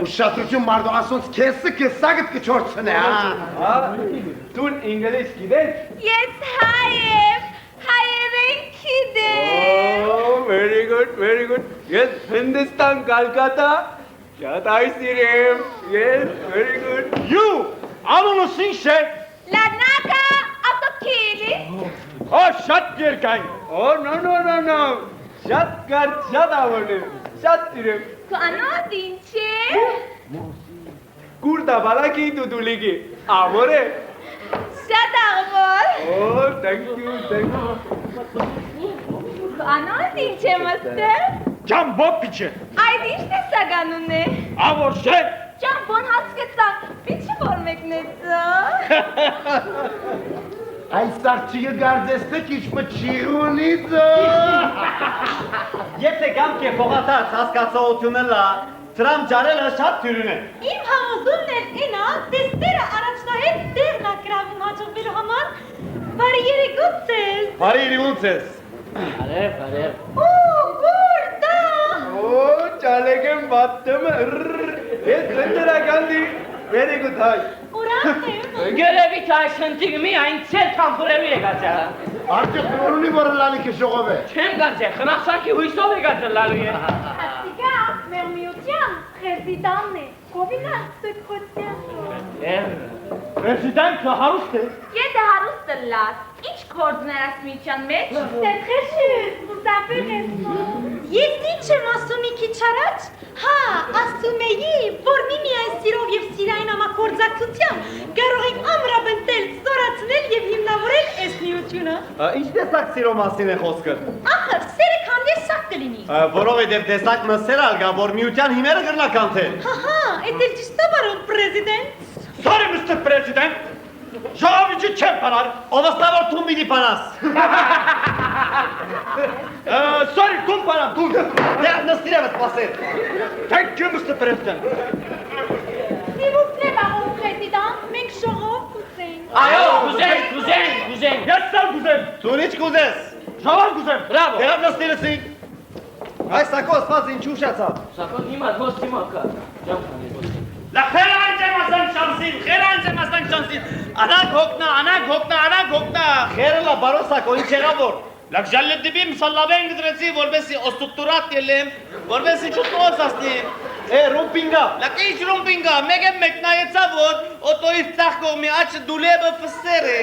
Ուշադրություն մարդո, ասոնց քեսը քեսագդ կչորցնե, հա։ Tun İngiliz gider Yes, Hayef, Hayevenkide. Very good Yes Hindistan Kolkata Şat ay sirem Yes very good You, anonus inşe. Lanaka, Atokili. Şat yerken. Oh no Şat avone Şat sirem Tu anodince? Kurda balaki duduligi Amore Şadarvol. Oh thank you Tu anodince mısın? Cambo piçe. Ay işte saganune. Avorşen. Jambon hasketsa, biçi vormeknetsa. Այս արչիգը գարդեստը քիչմը չիղունիցը։ Եթե գամ կե փողացած հասկացողությունը լա, դրամ ջարելը շատ թյուրին է։ Իմ համոզումն էր ինա, տեսները առաջնահետ տեղն ակրավում հաջողվելու համար, բարի երեկոց ես։ Բարի իրունց ես։ Ու, գուրդա։ Oh çalegem battım Yes Hindirakandı Very good hay Ուրանք եմ։ Գերեվի թայշնտիգ մի այն ցեր քամփուրեվի է գացա։ Արդյոք նորունի որ լալի կժողով է։ Չեմ գացե, խնախսակի հույսով է գացել լալու է։ Ասիգա, մեր միության պրեզիդանտն է, կովինա սկրոտյան։ Prezident հարուստ է։ Եթե հարուստը լաս, ինչ կորդներ այս միության մեջ, c'est très juste, vous avez raison։ Ես ինչ եմ ասում մի քիչ առաջ, հա, ասում էի, որ միմիայն սիրով եւ սիրային համագործակցությամբ կարող ենք ամրապնդել, ստորացնել եւ հիմնավորել այս միությունը։ Ինչ տեսակ սիրո մասին է խոսքը։ Ախր, սերը քանդես սակ կլինի։ Որովհետև տեսակ մսեր ալգա, որ միության հիմերը գրնական թե։ Հա, էդ էլ ճիշտ է, բարոն պրեզիդենտ։ Sorry Mr. President. Ժողովիչը չեմ պանար։ Ովստավոր թում պիտի պանաս։ Sorry, տուն պանամ, տուն։ Դե նստիր եմ սպասել։ Thank you Mr. President. S'il vous plaît, բարոն պրեզիդենտ, մենք ժողով կուզենք։ Այո, գուզեն։ Ես սա գուզեմ։ Դու ինչ կուզես։ Ժողով գուզեմ։ Բրավո։ Դերավ նստիրեցի։ Այս սակո սպած ինչու ուշացավ։ Սակոն հիմա ոստի մակա։ Ջամփանի ոստի։ La խերանջեմ ասան շանսին, խերանջեմ ասան շանսին։ Անակ հոգնա։ Խերը լա բարոս սակո ինչ եղավ որ։ Լակ ժալլետիբիմ սալավեն գդրեցի, որբեսի օստուկտուրատ ելեմ, որբեսի չուտոս ասնիմ։ Ռումպինգա։ Լակ ինչ ռումպինգա, մեկ եմ մեկ նայեցա որ օտոյից ծախ կողմի աչը դուլեբը ֆսեր է։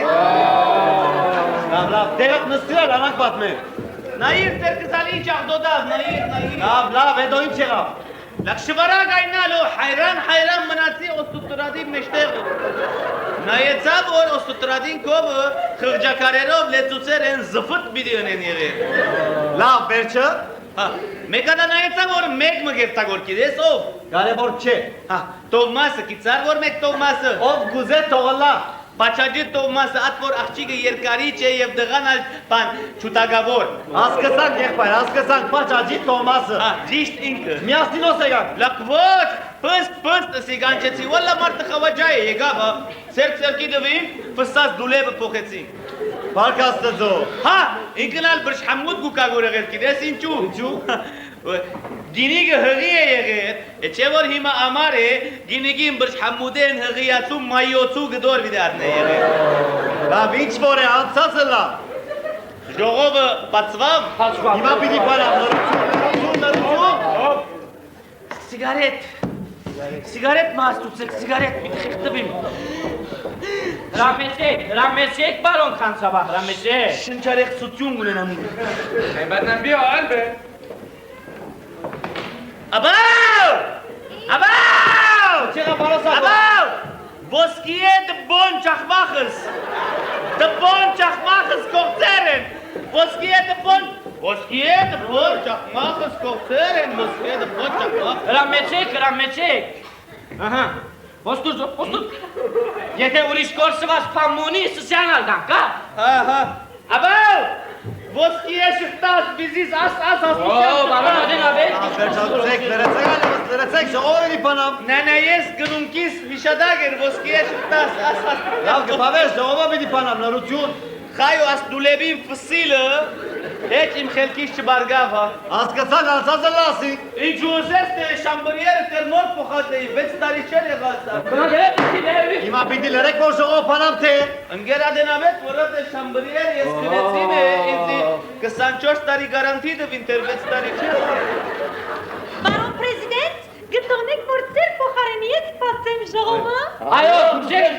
Լավ, դերդ նստիրալ անակ պատմեր։ Նայիր տերկզալի ինչ աղդոդավ, նայիր։ Լավ, հետո ինչ եղավ։ Լակ շվարակ այնալո, հայրան մնացի օստուկտուրատի մեջտեղ։ Նայեցա որ օստուկտուրատին կովը խղճակարերով լեցուցեր են զվտ բիդի ունեն եղել։ Լավ, վերջը։ Հա, մեկադա նայեցա որ մեկ մգերտագոր կիդես ով։ Կարևոր չէ։ Հա, Տովմասը կիցար որ մեկ Տովմասը։ Ով գուզե թողլա։ Պաչաջի Տովմասը ատ որ աղջիկը երկարի չէ եւ դղան ալ բան չուտագավոր։ Հասկացանք եղբայր, հասկացանք Պաչաջի Տոմասը։ Հա, ճիշտ ինքը։ Միասնինոս եկան։ Լակ ոչ, պստ սիգանչեցի, վալա մարդը խավաջայ է եկավ, հա։ Սերկի դվին, ֆսած դուլեբը փոխեցին։ Բարկաստծո։ Հա, ինքնալ բրշհամուդ գուկագոր եղել, գիտես ինչու։ Ինչու։ Գինիգը հղի է եղել, չէ որ հիմա ամար է, գինիգին բրշհամուդեն հղիացու մայոցու գդոր վիդարն է եղել։ Լավ, ինչ որ է անցածը լավ։ Ժողովը բացվավ։ Հիմա պիտի բարավ, նորություն։ Սիգարետ մաստուցեք, սիգարետ պիտի խիղտվիմ։ Հրամեցեք, բարոն Խանցավա, հրամեցեք։ Շնչարեղծություն ունենամ։ Բատնան բիո ալբե։ Աբավ! Չեղա բարոսակո։ Աբավ! Ոսկիե դբոն ճախմախս կողծեր են։ Ոսկիե դբոն ճախմախս կողծեր են, ոսկիե դբոն ճախմախ։ Հրամեցեք։ Ահա, ոստուր։ Եթե ուրիշ կորսված պամունի սսյանալ դանք, Ահա, աբավ! Ոսկիե շղտաս բիզիս աս Վերջացեք, ժողովի պանամ։ Նանա ես գնունքիս վիշադագ էր, ոսկիե շղտաս աս Լավ, գպավեր, ժողովը պիտի պանամ, նորություն։ Խայո աս դուլեբին ֆսիլը, հեչ իմ խելքիս չբարգավ, հա։ Հասկացան անցածը լասի։ Ինչ ուզես թե շամբրիերը տերնոր փոխատեի, 6 տարի չեր եղած։ Հիմա պիտի լրեք, որ ժողով պանամ թե։ Ընկեր ադենավետ, որով է շամբրիեր ես կնեցին է, ինձի 24 տարի գարանտի դվին, տեր 6 տարի չեր եղած։ Բարոն պրեզիդենտ, գտոնեք որ ձեր փոխարենի հետ սպասեմ ժողովը։ Այո,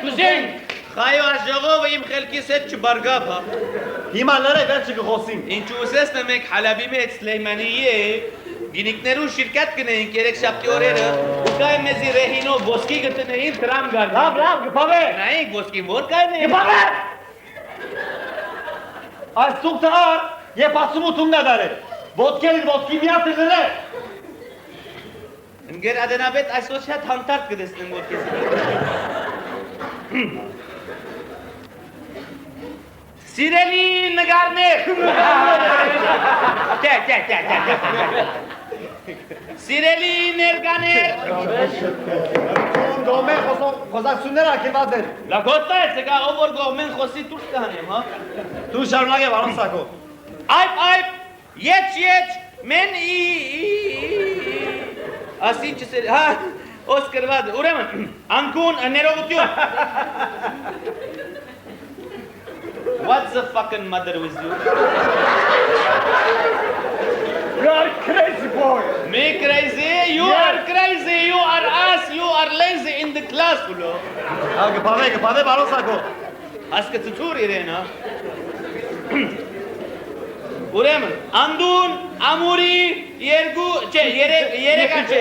գուզենք։ Խայո աս ժողովը իմ խելքիս հետ չբարգավ, հա։ Հիմա լրեք, վերջը կխոսին։ Ինչ ուզես թե մեկ հալաբի մեջ Սլեյմանիի է, գինիկներու շիրկատ կնեինք երեք շաբթի օրերը, ու կայ մեզի ռեհինով ոսկի գտնեին դրամ գար։ Լավ, գպավեր։ Նայինք ոսկին որ կայն է։ Գպավեր։ Այս ծուկտը ար, եվ 68 նադար է։ Ոտքի միատ է լրեք։ Ընկեր ադենավետ այսօր շատ հանտարտ կդեսնեմ որ քեզ։ Սիրելի նգարներ։ Սիրելի ներկաներ։ Գոմեն խոսակցություններ ակեված են։ Լագոտա է ցեկա ով որ գողմեն խոսի դուրս կանեմ, հա։ Դու շարունակ է բարոն Սակո։ Այբ, եչ, մեն ասի չսեր, հա, Օսկրվադ, ուրեմն, անկուն ներողություն։ What's the fucking matter with you? You are crazy boy. Me crazy? You are crazy, you are ass, you are lazy in the class, ulo. Գպավեր, բարոն Սակո։ Հասկացուր իրեն, հա։ Ուրեմն, անդուն, ամուրի, երեկա չէ։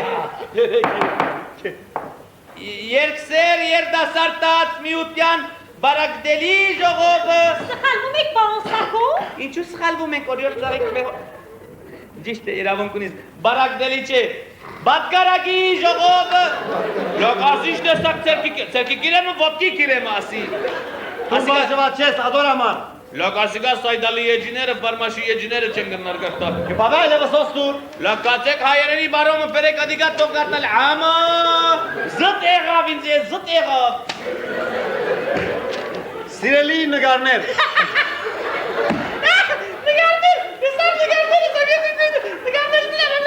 Երկսեր, երդասարտած, միության, բարակդելի ժողովը։ Սխալվում եք բարոն Սակո։ Ինչու սխալվում եք, օրյոր ծարեք մեր։ Ճիշտ է, իրավունքունից, բարակդելի չէ։ Բատկարակի ժողովը։ Լոք ասիշ տեսակ ծերքի կիրեմը, ոտքի կիրեմը ասի։ Բաժված չես, ադորաման։ Լոք ասիկա սայդալի եջիները, բարմաշի եջիները չեն գնար կարտար։ Գպավեր, լևս ոստուր։ Լոք կացեք հայերենի բարոմը պերեք ադիկա տող գարտալ, ամա, զտ եղավ ինձ ես, զտ եղավ։ Սիրելի նգարներ։ Նգարներ, նգարներ,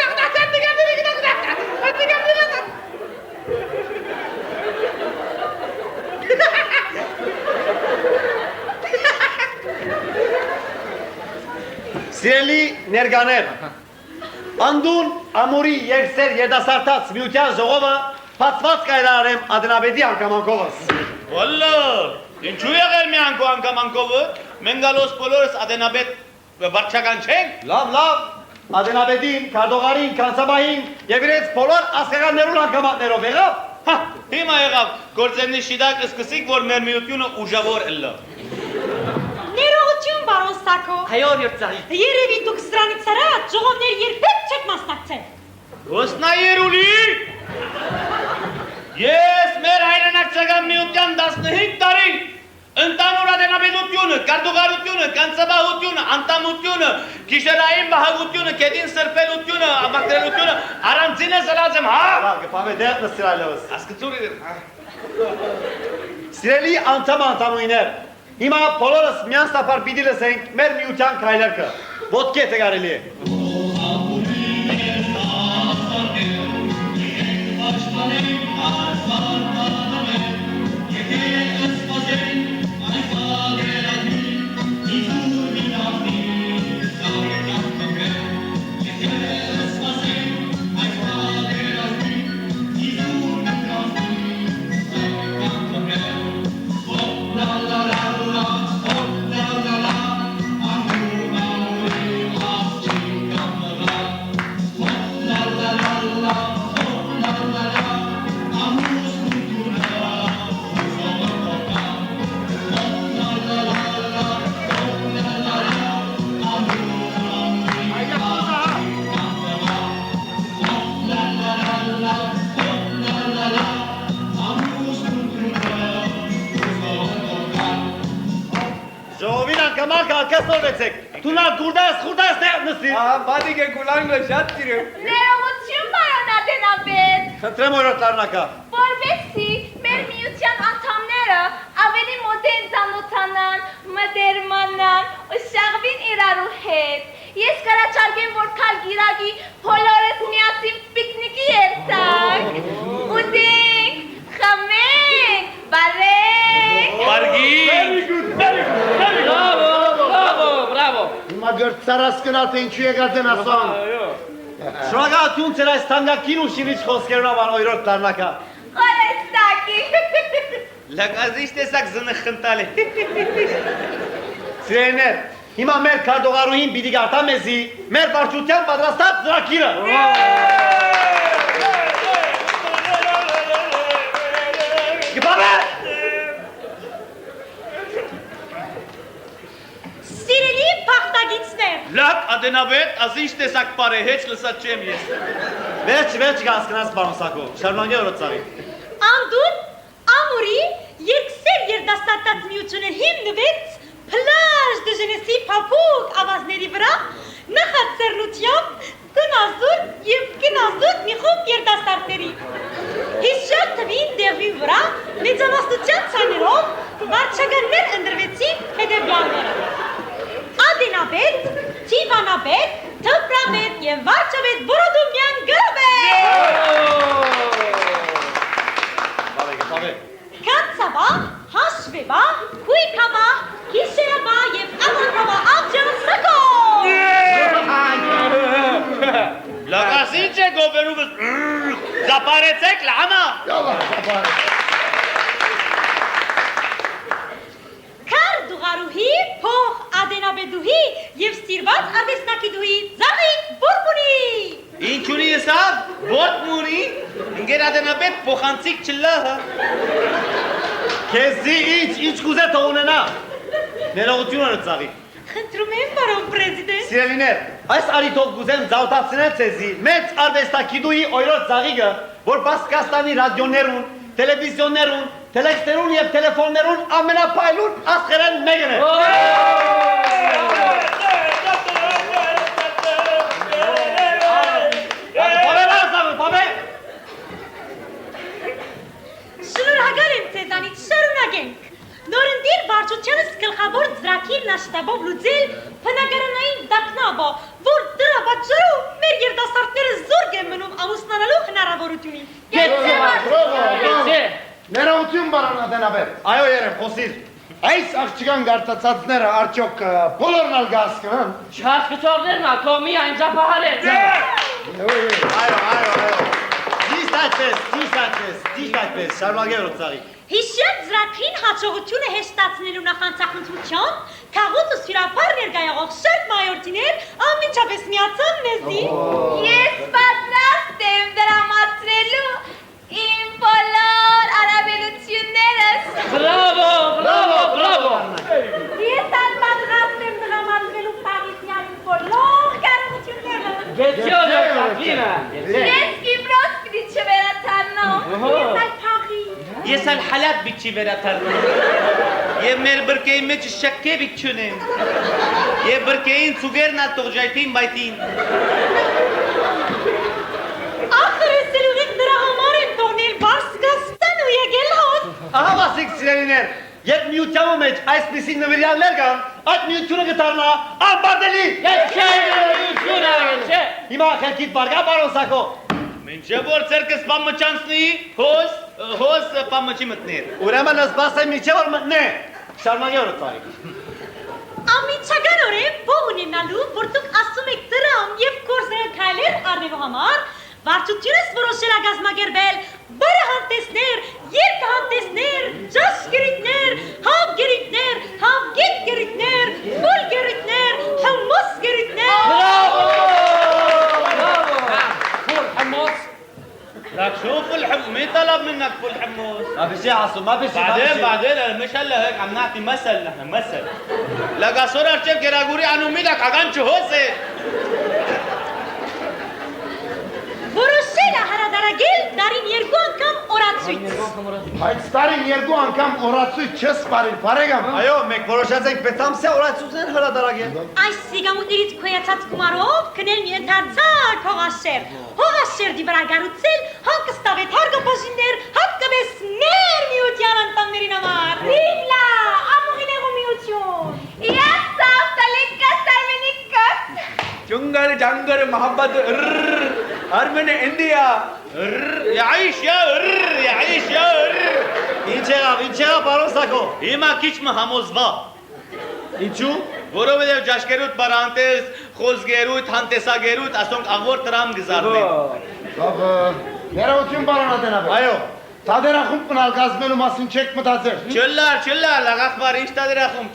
Սիրելի ներկաներ, անդուն ամուրի երկսեր երդասարտած միության ժողովը պացված կայրարեմ ադենաբեդի անգամանքովս։ Բոլոր, ինչու եղել մի անգամանքովը, մենք գալոս բոլորս ադենաբեդ վարչական չենք։ Լավ, ադենաբեդին, կարդողարին, կանցամահին և իրենց բոլոր ասեղաններուն անգամանքներով եղավ։ Հա, հիմա եղավ, գործերնի շիդակ սկսիկ, որ մեր միությունը ուժավոր ըլլա։ Ներողություն, բարոն Սակո։ Հայո, յործաղի։ Երևի դուք սրանից առաջ ժողովներ երբեք չեք մասնակցել։ Ոսնա երուլի։ Ես մեր հայրենակցական միության 15 տարի ընտանուր ադենաբեդությունը, կարդուղարությունը, կանցաբահությունը, անտամությունը, գիշերային բահագությունը, կետին սրբելությունը, ամակտրելությունը, առանցին է սրած եմ, հա։ Լավ, գպավ է դեղ նստիրայլովս։ Ասկծուր իրեմ։ Սիրելի անդամույներ, հիմա բոլորս միանստապար պիտի լսենք մեր միության քայլերքը, ոտքետ է կարելի է։ Կասորվեցեք, թունալ գուրդայս դեղ նստիր։ Բադիկ է կուլանգը շատ սիրեմ։ Ներողություն, բարոն ադենաբեդ։ Խնդրեմ օրոտ լարնակա։ Որպեսզի մեր միության անդամները ավելի մոդեն ծանոթանան, մտերմանան ու շաղվին իրարու հետ։ Ես կառաջարկեմ, որ քալ գիրագի բոլորս միասին պիկնիկի երթանք, ուտենք, խմենք, բարենք։ Բրավո։ Հիմա գրծարաս կնալ, թե ինչու եկած են ասան։ Շնորհակալություն ձեր այս թանկագին ու շիրիչ խոսքերուն համար օրորդ լարնակա։ Խորեստակի։ Լակազիշ տեսակ զնը խնտալ է։ Սիրելիներ, հիմա մեր քարտուղարուհին պիտի գարտա մեզի մեր վարչության պատրաստած ծրագիրը։ Գպավե։ Սիրելի բախտագիցներ։ Լակ ադենաբեդ, ազ ինչ տեսակ պար է, հեչ լսած չեմ ես։ Վերջ կհասկնաս պարոն Սակո, շարունակե օրոտ ծաղի։ Անդուն ամուրի երկսեր երդասարտած միությունը հիմնվեց պլաժ դժնեսի փափուկ ավազների վրա նախաձեռնությամբ տնազուր և գնազուր մի խումբ երդասարտների։ Հիշյալ թվին դեղվի վրա մեծամասնության ցաներով վարչականներ ընտրվեցին հետևյալները. Ադենաբեդ, Տիվանաբեդ, Թփրաբեդ և վարչաբեդ Բորոդումյան Գպավե։ Կանցաբա, հաշվեբա, քույքաբա, գիշերաբա և ամոթաբա աղջամսրակո։ Լակաս ինչ է գոբերուվս, զապարեցեք լանա։ Կարդուղարուհի, փող ադենաբեդուհի և սիրված ադեսնակիդուհի ձաղիկ բուրբունի։ Ինչ ունի եսավ, բորտ մունի, ինգեր ադենաբեդ փոխանցիկ չլահը։ Քեզի ինչ կուզե թող ունենա։ Ներողություն օրոտ ծաղի։ Խնդրում եմ, բարոն պրեզիդենտ։ Սիրելիներ, այս արիթով կուզեմ զավթացնել ցեզի մեծ արվեստագիտուհի օրոտ ծաղիկը, որ Բասկաստանի ռադիոներուն, տելևիզիոներուն, տելեքստերուն և տելեֆոններուն ամենափայլուն աստղերեն մեկն է։ Շնորհակալ եմ ձեզանից, շարունակենք։ Նորընտիր վարչությանս գլխավոր ծրագիրն աշտաբով լուծել բնակարանային դակնաբը, որ դրա պատճառով մեր երիտասարդները զուրկ են մնում ամուսնանալու հնարավորությունին։ Ներողություն, բարոն ադենաբեդ։ Այո երեմ, խոսիր։ Այս աղջկան գարտացածները արդյոք բոլորն ալ գասկան։ Չհասկացողներն ա, թող մի այն ճապահարեր։ Այո։ Ճիշտ այդպես, շարունակել ծաղի։ Հիշյալ ծրագրին հաջողությունը հեշտացնելու նախանցախնդրությամբ քաղուց ու սյուրապար ներկայաղող շարք մայորդիներ անմիջապես միացան մեզի։ Ես պատրաստ եմ դրամացրելու իմ բոլոր արաբելություններս։ Բրավո։ Ես պատրաստ եմ դրամացրելու Փարիզյան իմ բոլոր կարողությունները։ Ես Կիպրոս պիտի չվերադառնամ։ Ես այլ Փարիզ։ Ես ալ հալատ բիչի վերաթարնում Եվ մեր բրկեի մեջ շակե բիչունեմ Եվ բրկեին ծուգերն ա տողջայթին բայթին Ախր ես էլ ուղիղ դրա համար եմ թողնել Բարսկաստան ու եկել հոտ Ահա վասիկ սիրելիներ, երբ միության մեջ այսպիսի նվիրյալներ կան, այդ միությունը կդառնա անպատելի։ Հիմա խելքիդ բարգա պարոն Սակո։ Մինչև որ ծերկս պամը չանցնի, հոս պամը չի մտներ Ուրեմն սպասեմ մինչև որ մտնե։ Շարունակել ծաղի։ Ամիջականորեն փող ունենալու, որ դուք ասում եք դրամ եւ կորզներ քայլեր առնելու համար, վարչությունս որոշել է կազմակերպել բարեհանդեսներ, երկհանդեսներ, ճաշկերիտներ, հավգերիտներ, հավգետգերիտներ, ֆուլգերիտներ, հմոսգերիտներ։ لك شوف الحمص مين طلب منك فول حمص؟ ما في شيء عصو ما في شيء بعدين مش هلا هيك عم نعطي مثل نحن مثل لك صورة شيف كراغوري عنو ميدك عقان شو هوسه Որոշել է հարադարագել դարին երկու անգամ օրացույց։ Այդ տարին երկու անգամ օրացույց չես բարին, բարեկամ։ Այո, մենք որոշած ենք պետամսյա օրացույցներ հրադարագել։ Այս սիգամուտներից քոյացած գումարով կնել մի ընդարձակ հողաշեր։ Հողաշերդի վրա գառուցել հանգստավետ հարգապաշիններ հատկապես մեր միության անդամներին համար։ Վիլա, ամուղիներու միություն։ Ես սավտալիկ կստարմենիկ կստ։ Chungar jangar mohabbat Armene India يعيش يا Ինչեղավ, պարոն Սակո։ Հիմա քիչ մը համոզվա Ինչու։ Որովհետև ճաշկերուտ բարանտես, խոսգերուտ, հանտեսագերուտ, ասոնք աղոր տրամ գզարդեն Լավ, ներողություն բարոն Ադենաբեկ։ Այո։ Տադերախում կնալ կազմելու մասին չեք մտածել։ Չլար, լաղախվար ինչ տադերախում,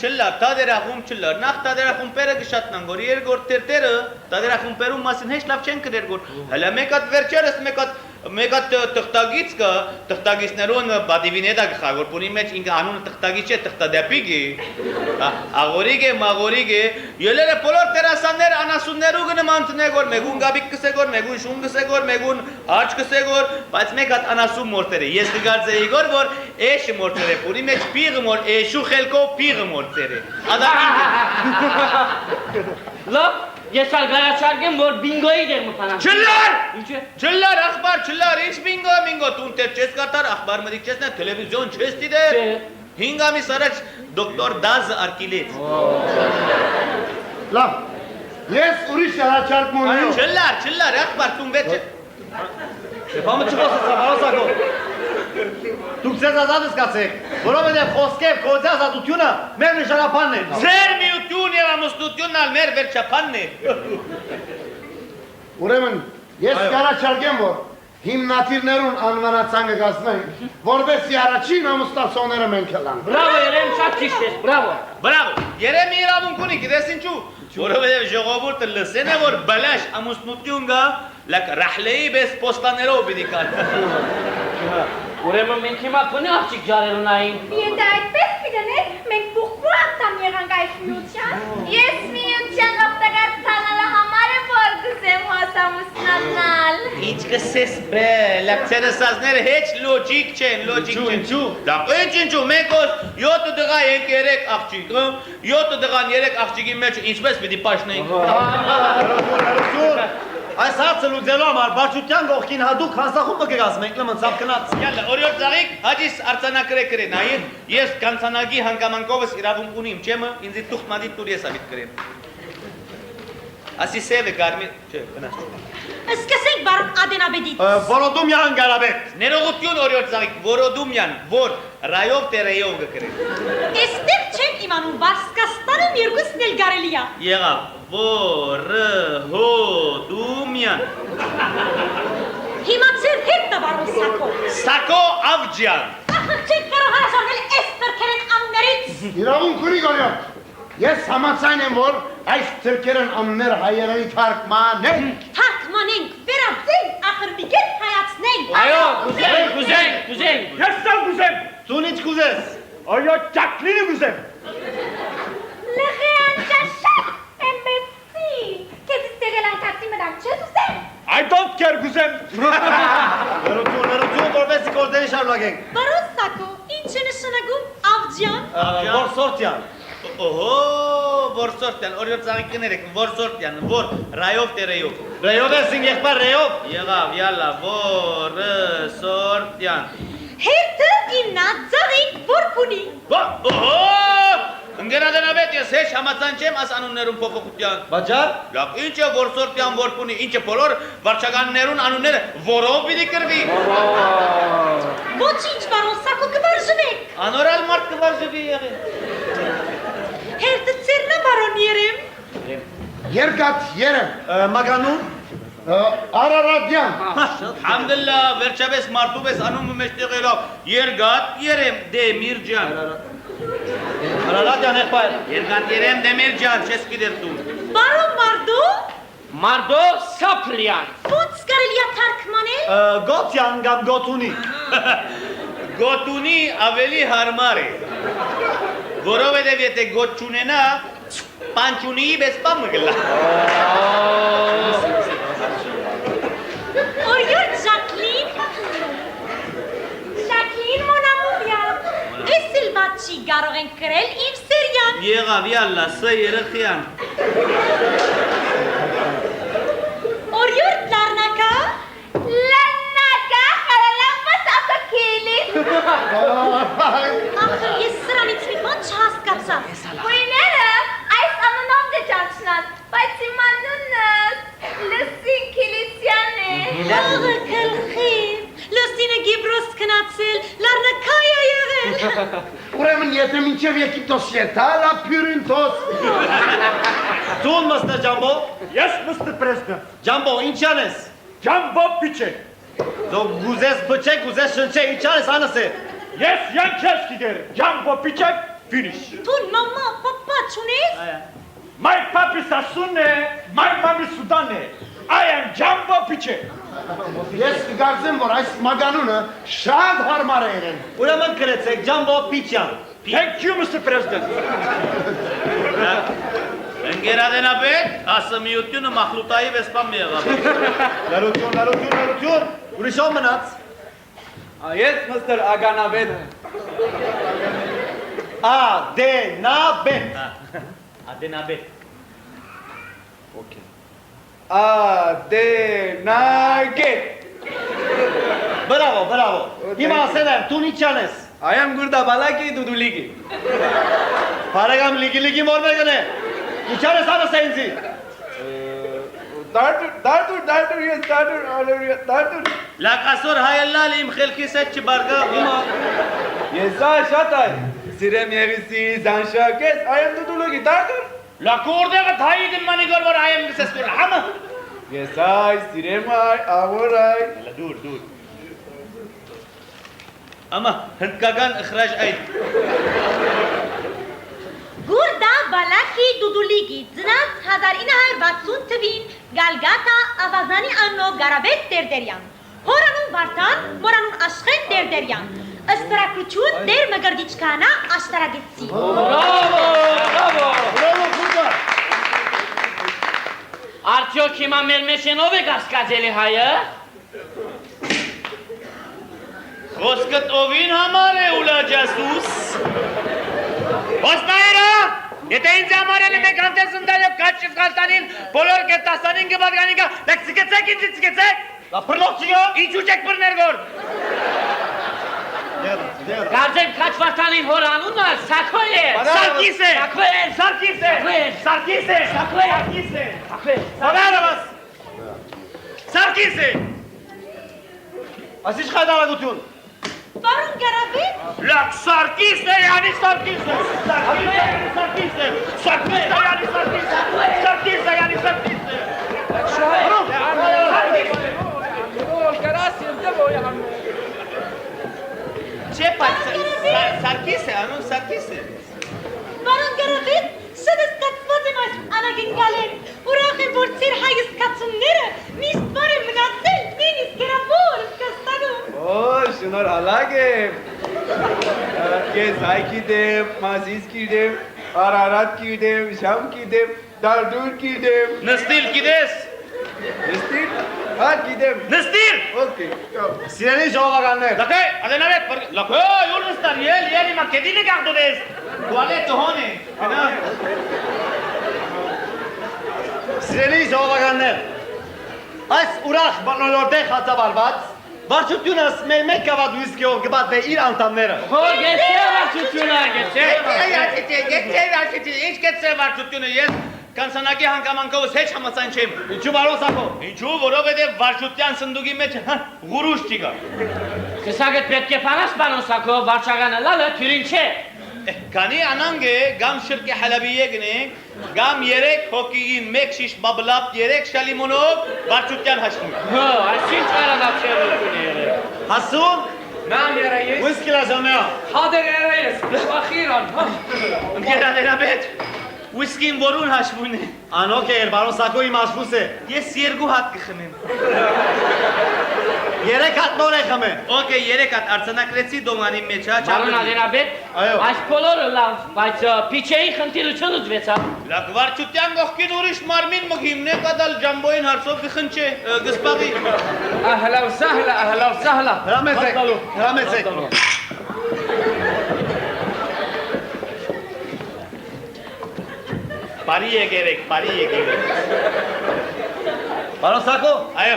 չլար, նախ տադերախում պերը գշատնան, որ երգոր տերտերը տադերախում պերում մասին հեչ լավ չեն կրեր, որ հլա մեկ at վերջերս մեկ at տղտագից կը, տղտագիցներուն բադիվինետա գխա, որ պունի մեջ ինքը անունը տղտագից չէ, տղտադեպիկ է, աղորիկ է, մաղորիկ է, ելերը բոլոր տերասաններ անասուններու գնմանցնեք, որ մեգուն գաբիկ կսեգոր, մեգուն շուն կսեգոր, մեգուն աչ կսեգոր, բայց մեկ at անասուն մորտեր է, ես կգարձեի գոր, որ էշը մորտեր է, պունի մեջ պիղը մոր, էշու խելքով պիղը մորտեր է, Լավ, ես ալ գարաչարգեմ, որ բինգոյի դեր մպանամ։ Չլար, ախբար, չլար, ինչ մինգո, տուն տեր չես կատար, ախբար մդիկ չես նեղ, տելևիզիոն չես տիդեր, 5 ամիս առաջ դոկտոր Դազը արկիլեց։ Լավ, ես ուրիշ առաջարկում ունեմ։ Չլար, ախբար, տուն վետ չես։ Բամը չխոսեցա, պարոն Սակո։ Դուք ձեզ ազատ զգացեք, որովհետև խոսքեր կոծի ազատությունը մեր նշանափանն է։ Ձեր միություն եւ ամուսնությունն ալ մեր վերջափանն է։ Ուրեմն, ես կառաջարկեմ, որ հիմնադիրներուն անվանացան կգազմենք, որովհետեւ առաջին ամուսնացողները մենք ենք։ Բրավո, Երեմ, շատ ճիշտ ես, բրավո։ Բրավո, Երեմի իրավունք ունի, գիտես ինչու։ Որովհետև ժողովուրդը լսեն է, որ բալաշ ամուսնություն կա, լակ ռահլեի բես պոստաներով պիտի կան։ Ուրեմն մենք հիմա քունի աղջիկ ջարել ունային։ Եթե այդպես կգնենք, մենք բուխբու անդամ եղանք այս միության։ Ես միության օգտակար ստանալու համար եմ, որ գուզեմ հոսամուսնանալ։ Ինչ կսես բե, լակ ցերեսազները հեչ լոջիկ չեն, Ինչու։ Դա ինչու, մենք ոս 7 դղա ենք 3 աղջիկ, 7 դղան 3 աղջիկի մեջ ինչպես պիտի պաշնենք։ Այս հարցը լուծելու համար վարչության կողքին հատուկ հանձնախումբ կգազմենք լմնցավ կնած։ Յալա, օրյոտ ծաղիկ, հաջիս արցանակրե կրե նայեն, ես կանցանագի հանգամանքովս իրավունք ունիմ, չեմը, ինձի տուխտ մադիտ տուր ես ավիտ կրեմ։ Ասի սև է կարմիր, չէ, կնաս չուղա։ Սկսենք բարոն Ադենաբեդից։ Որոդումյան Գարաբետ։ Ներողություն օրիորդ զաղիկ, Որոդումյան, որ ռայով տերեյով գկրել։ Էստեղ չեմ իմանում, Վարսկաստանում երկուսն էլ գարելի է։ Եղավ, Որոդումյան։ Հիմա ծեր հետն է բարոն Սակո։ Սակո Ավջյան։ Ախր չեք կարող հարաշարվել այս թրքերեն աններից։ Իրավունք ունի գորյոտ։ Ես համաձայն եմ, որ այս թրքերն աններ հայերենի թարգմանենք։ Թարգմանենք, վերաբերենք, ախր մի կերպ հայացնենք։ Այո, կուզենք։ Ես սա կուզեմ։ Դու ինչ կուզես։ Այո, Ճակլինը կուզեմ։ Լղե անջաշակ, էմբեցի, կեզ ստեղել անկացի մնանք չես ուզեմ։ I don't care կուզեմ։ Լրություն, որպես կորդերի շարունակենք։ Բարոն Սակո, ինչ է նշանակում Ավջյան։ Որսորտյան։ Օհո, Որսորտյան, օրիորդ զաղիկ կներեք, Որսորտյան, որ ռայով տերեյով։ Ռեյով ես ինք եղբար ռեյով։ Եղավ, յալա, Որսորտյան։ Հետը իմնած ձաղիկ որպունի։ Օհո, ընգերադենաբետ ես հեչ համացան չեմ աս անուններում փոփոխության։ Բաջար։ Լավ, ինչ է Որսորտյան որպունի, ինչ է բոլոր վարչականներուն անունները որով պիտի կրվի։ Ոչինչ բարոն Սակո կվարժվեք։ Անորալ մարդ կվարժվի եղել։ Հետը ծերնա բարոն երեմ։ Երկաթ երեմ։ Մագանուն։ Արարատյան։ Համդլլա, վերջապես մարդու պես անումը մեջ տեղելով, երգատ երեմ Դեմիրջան։ Արարատյան եղբայր։ Երգատ երեմ Դեմիրջան, չես գիտեր դու։ Բարոն Մարդո, Մարդո Սապլյան։ ոնց կարելի է թարգմանել։ Գոտյան կամ գոտունի։ Գոտունի ավելի հարմար է, որովհետև եթե գոտ չունենա, պանչունիի պես պամը գլա։ Օրիորդ Ժակլին։ Ժակլին մոնամուրյա։ Ես էլ բաց չի կարող ենք կրել իր սերյան։ Եղավ, յալլա, սը երխյան։ Օրիորդ լարնակա։ Լարնակա, խարալամաս ապակիլի։ Ախր ես սրանից մի բան չհասկացա։ Հույները այս անունով դճանչնան, բայց իմ անունս Լսին Կիլիսյանն է։ Աղը կլխիվ, լուսինը գիբրոս կնացել, լարնակայ է եղել։ Ուրեմն եթե մինչև Եգիպտոս երթա, լա Փյուրինթոս։ Դուն մստը Ջամբո։ Ես Mr. President։ Ջամբո, ինչ անես։ Ջամբո պիչե։ Դու գուզես բչե, գուզես շնչե, ինչ անես անս է։ Ես յանքես գիտեր։ Ջամբո պիչե, finish։ Տուն մամա, պապա չունես։ My papi Sasune, my mommy Sudane. I am Jumbo Piche. Ես կգարձեմ, որ այս մագանունը շատ հարմար է երեն։ Ուրեմն գրեցեք Ջամբո Պիչյան։ Thank you, Mr. President. Ընգերադենաբետ, ասը միությունը մախլուտայի պես պամ եղավ։ Լարություն, ուրիշով մնաց։ Yes, Mr. Aganabed. Ադենաբետ։ Ադենաբետ։ Okay. Adenage. Bravo։ Հիմա ասել եմ, դու ինչ անես։ I am Gurda Balaki Duduligi. Բարեկամ լիգի մորմեգն է։ Ինչ անես անս է ինձի։ Dardur, yes, dardur. Լակասոր հայելլալ իմ խելքիս հետ չբարգա հիմա։ Yes, I shut up. Sirem yerisi, zanşakes, I am Duduligi, dardur. Լակորդեղը թայի դնմանի գոր որ այեմ գսես կոր համը։ Yes, I, Sirem I, avorai. Հելա դուր։ Ամա հնդկական ըխրաժ այդ։ Գուրդա բալակի դուդուլիգի ծնած 1960 թվին Գալգատա Ավազանի աննով Գարաբետ Դերդերյան, հորանուն Վարդան, մորանուն Աշխեն Դերդերյան, ըստրակություն դեր մգրդիչ կանա աշտարագեցի։ Bravo։ Արդյոք հիմա մեր մեջենով եք ասկացելի հայը։ Խոսքդ ովին համար է ուլաջասուս։ Ոստայրը, եթե ինձ համար են մեկ անտես ընդալև կաչ շվխալտանին, բոլոր կետասանին գբարգանիկա, լեք ծկեցեք ինձ ծկեցեք։ Լա պրլող չիգա։ Ինչու չեք պրներ գոր։ Կարծեք կաչվարտանին հոր անունը Սակո է։ Սարկիս է։ Սակո է։ Սարկիս է։ Սակո է։ Սարկիս է։ Սակո է։ Սարկիս է։ Սակո է։ Հորարավաս։ Սարգիս է։ Այս ինչ խայտարակություն։ Պարոն Գարավետ, Լակ Սարգիս է, յանի Սարգիս է։ Սարգիս է, յանի Սարգիս է։ Սարգիս է, յանի Սարգիս է։ Չէ, Սարգիս է, անուն Սարգիս է։ պարոն Գարավետ, սնստացված եմ այս անագնկալեն, ուրախ եմ, որ ծեր հայսկացումները միստ բար եմ մնացել, նույնիսկ գերավոր Հնդկաստանում։ Օ, շնորհալակ եմ։ Ես հայ գիտեմ, Մասիս գիտեմ, Արարատ գիտեմ, Շամ գիտեմ, Դարդուր գիտեմ։ Նստիլ գիտես։ Նստիր։ Հա գիտեմ։ Նստիր։ Okay, go. Սիրելի ժողովականներ, Լակե, ադենավետ, լակե, յուր նստար, ելի մա կեդինը գաղդոդես։ Տուալետ հոն է, հենա։ սիրելի ժողովականներ, այս ուրախ բանոլորդեղ հացավարված, վարչությունս մեր մեկ գավաթ վիսկիով կպատվե իր անդամները։ Որ գեցե վարչությունը, գեցե։ Ինչ կեցե վարչությունը ես կանցանակի հանգամանքովս հեչ համացան չեմ։ Ինչու բարոն Սակո։ Ինչու, որովհետև վարչության սնդուկի մեջ գուրուշ չկա։ Կսագետ պետք է փանաս պարոն Սակո, վարչականը լալը թյուրին չէ։ Քանի անանգ է, գամ շրկի հալաբիե գնենք, գամ 3 հոգիի 1 շիշ բաբլապ 3 շալիմոնով վարչության հաշտում։ Հո, այսինչ արանացերություն է եղել։ Հասուն, Նամ երայես, վիսկի լաժամեա։ հադեր երայես, վախիրան, հա։ Ընկերաներաբետ, ուիսկին որուն հաշվում է։ Անոք էր, բարոն Սակոյի մաշվուս է։ Ես 2 հատ կխմեմ։ 3 հատ նոր է խմեն։ Okay, 3 հատ արձանակրեցի դոմանի մեջ, հա, Պարոն Ադենաբեդ, Այո։ այս բոլորը լավ, բայց պիչեի խնդիրը չլուծվեցավ։ Լակ վարչության գողքին ուրիշ մարմին մգիմն է կադալ ջամբոյին հարցով կխնչե, գսպաղի։ Ահլավ սահլա։ Հրամեցեք, հրամեցեք։ Բարի եկերեք, բարի եկերեք։ Բարոն Սակո, Այո,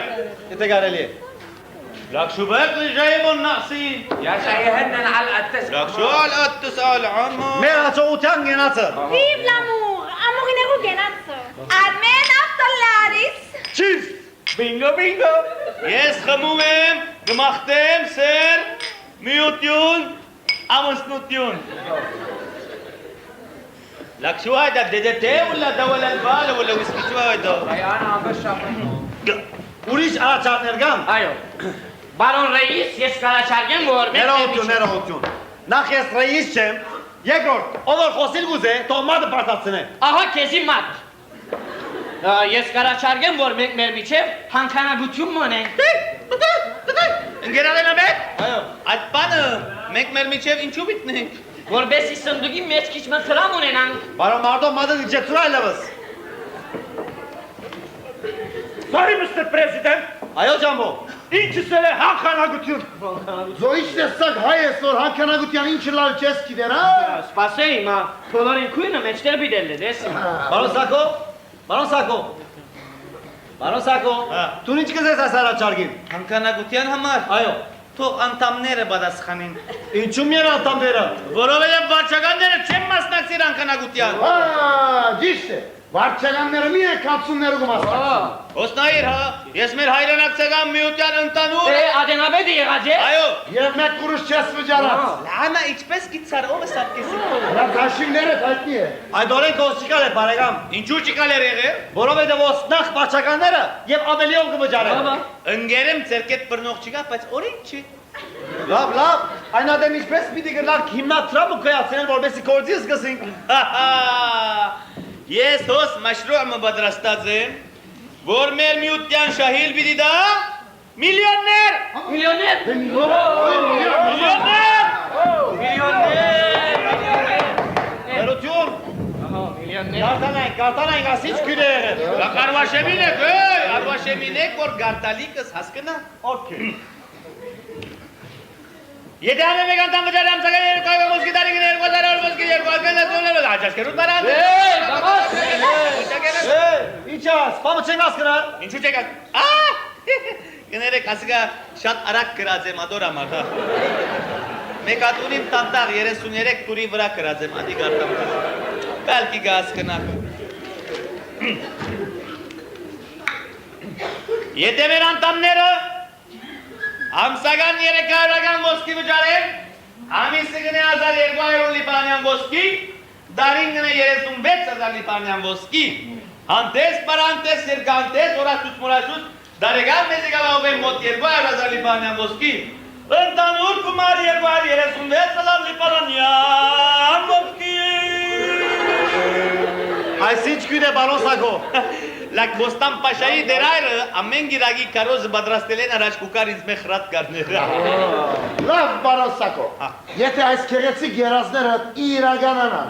եթե կարելի է։ լակ շուբակ լիժայմոն նասին։ يا شايهنن على التسع. لك شو على تسأل عنه؟ Մեր հաջողության գնացը։ Vive l'amour, ամուղիներու գենացը։ Armen Abdullaris. Չիզ։ Bingo. Ես խմում եմ, գմախտեմ, սեր, միություն, ամուսնություն։ لك شو هيدا ديدتي ولا دول البال ولا ويسكي شو هيدا؟ انا عم بشرب. Ուրիշ առաջարկներ կան։ Այո։ Բարոն Ռեյիս, ես կարաչարգեմ, որ Ներողություն։ Նախ ես ռեիս չեմ, երկրորդ, ով որ խոսիլ գուզե, թող մատը բարձրացնե։ Ահա քեզի մատ։ Ես կարաչարգեմ, որ մենք մեր միջև հանքանագություն մոնենք։ Ընկերաներաբետ, Այո։ այդ բանը մենք մեր միջև ինչու միտնենք։ Որբեսի սնդուկի մեջ քիչ մթրամ ունենանք։ Բարոն Մարդով մատը իջեցուր այլևս։ Sorry Mr. President. Այո ջամբո։ İnkisele հանքանագություն։ Զոհիչ տեսակ հայ ես, որ հանքանագության ինչ լալ չես գիտեր, հա։ Սպասեի, մա բոլորին քույնը մեջտեղ բիդել է, դես։ Բարոն Սակո, Հա։ դու ինչ կզես այս առաջարկին։ Հանքանագության համար Այո։ թող անդամները պատասխանին։ Ինչու միայն անդամները։ Որովհետև վարչականները չեն մասնակցիր հանքանագության։ Հա, ճիշտ է։ Վարչականները մի են կացունները գումասնակցում։ Ոսնայիր, հա, ես մեր հայրենակցական միության ընտանուր։ Ադենաբեդը եղած է։ Այո։ Եվ մեկ կուրուս չես վճարած։ Լանա, իչպես գիցար, ով է սարկեսի։ Նա գաշինները հայտնի է։ Այդ օրենք ոստիկալ է բարեկամ, Ինչու չկալ էր եղել։ որովհետև ոստնախ վարչականները եւ ավելիով կվճարեն։ Ընկերեմ ձերքետ բռնող չկա, բայց օրենք չի։ Լավ, այն ադեմ ինչպես պիտի գնալ հիմնադրամը կայացնեն, որպեսզի գործի սկսենք։ Ես հոս մաշրուዕը պատրաստած եմ, որ մեր միության շահիլ պիտի դա միլիոններ։ Միլիոներ։ Ներություն։ Կարտանայինք, ասիչ քույր է եղել։ Լակ արվաշեմին եք, որ գարտալիկս հասկնա։ Okay։ Եթե ամեն մեկ անդամ վճարի ամսական երկու այվը ոսկի տարի գներ, գոզարար ոսկի երկու ալկանը դոլերը, աջաշկերուտ բարան։ Ինչ աս, պամը չենք ասկրար։ Ինչու չեք գներեք, ասիկա շատ արակ կրած եմ ադոր համար, հա։ Մեկ հատ ունիմ տանտաղ 33 տուրի վրա կրած եմ, ադի գարտամ։ Բալկի գաս կնակ։ Եթե մեր անդամները ամսական 300-ական ոսկի վճարեն, ամիսը գնե 1200 լիպանյան ոսկի, դարին գնե 36,000 լիպանյան ոսկի, հանտես, պարանտես, երկանտես, օրացուց մորացուց, դարեգան մեզի գավաղվեն մոտ 200,000 լիպանյան ոսկի, ընտանուր կումար 236,000 լիպանյան ոսկի։ Այս ինչ գույն է բարոն Սակո։ Լակ Բոստան Պաշայի դերայրը ամեն գիրագի կարոզը բադրաստել են առաջ կուկար ինձ մեխ ռատ կարները։ Լավ բարոն Սակո, եթե այս քեղեցիկ երազները իրականանան,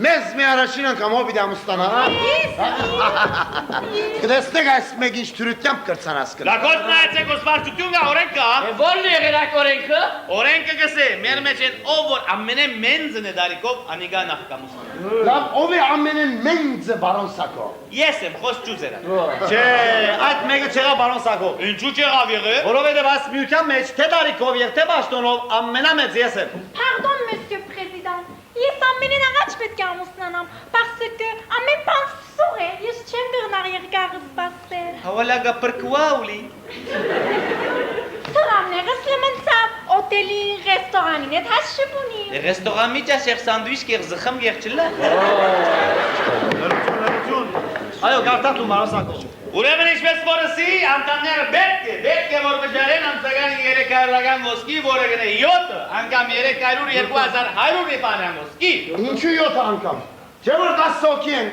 մեզ մի առաջին անգամ հոբիտ ամուսնանան, կտեսնեք այս մեկ ինչ թյուրությամբ կրծանաս կրը։ Լակոտ նայեցեք ոսվարչություն կա օրենք կա։ Որն է եղերակ օրենքը։ Օրենքը գսե, մեր մեջ են ով որ ամենե մենձն է դարիկով անիգա նախ կամուսնան։ Լավ, ով է ամենեն մենձը բարոն Սակո։ Ես եմ խոս ճուզերա։ Չէ, այդ մեկը չեղավ բարոն Սակո։ Ինչու չեղավ եղե։ Որովհետև այս միության մեջ թե դարիքով եւ թե պաշտոնով ամենամեծ ես եմ։ Pardon, monsieur président. Ես ամենին առաջ պետք է ամուսնանամ, parce que ամեն բան սուր է, ես չեմ գնար երկար սպասել։ Հավալագա պրկուա ուլի։ Սրամներս լմնցավ, օտելի, ռեստորանին էդ հաշիվ ունի։ Ռեստորան միջա շեղ սանդվիչ կեղ զխմ եղչլա։ Այո, գարտատու բարոն Սակո։ Ուրեմն ինչպես որսի, անդամները պետք է որ վճարեն ամսական 300-ական ոսկի, որը գնե 7, անգամ 300-2100 լիպանյան ոսկի։ Ինչու 7 անգամ։ Չէ որ 10 սոքի են։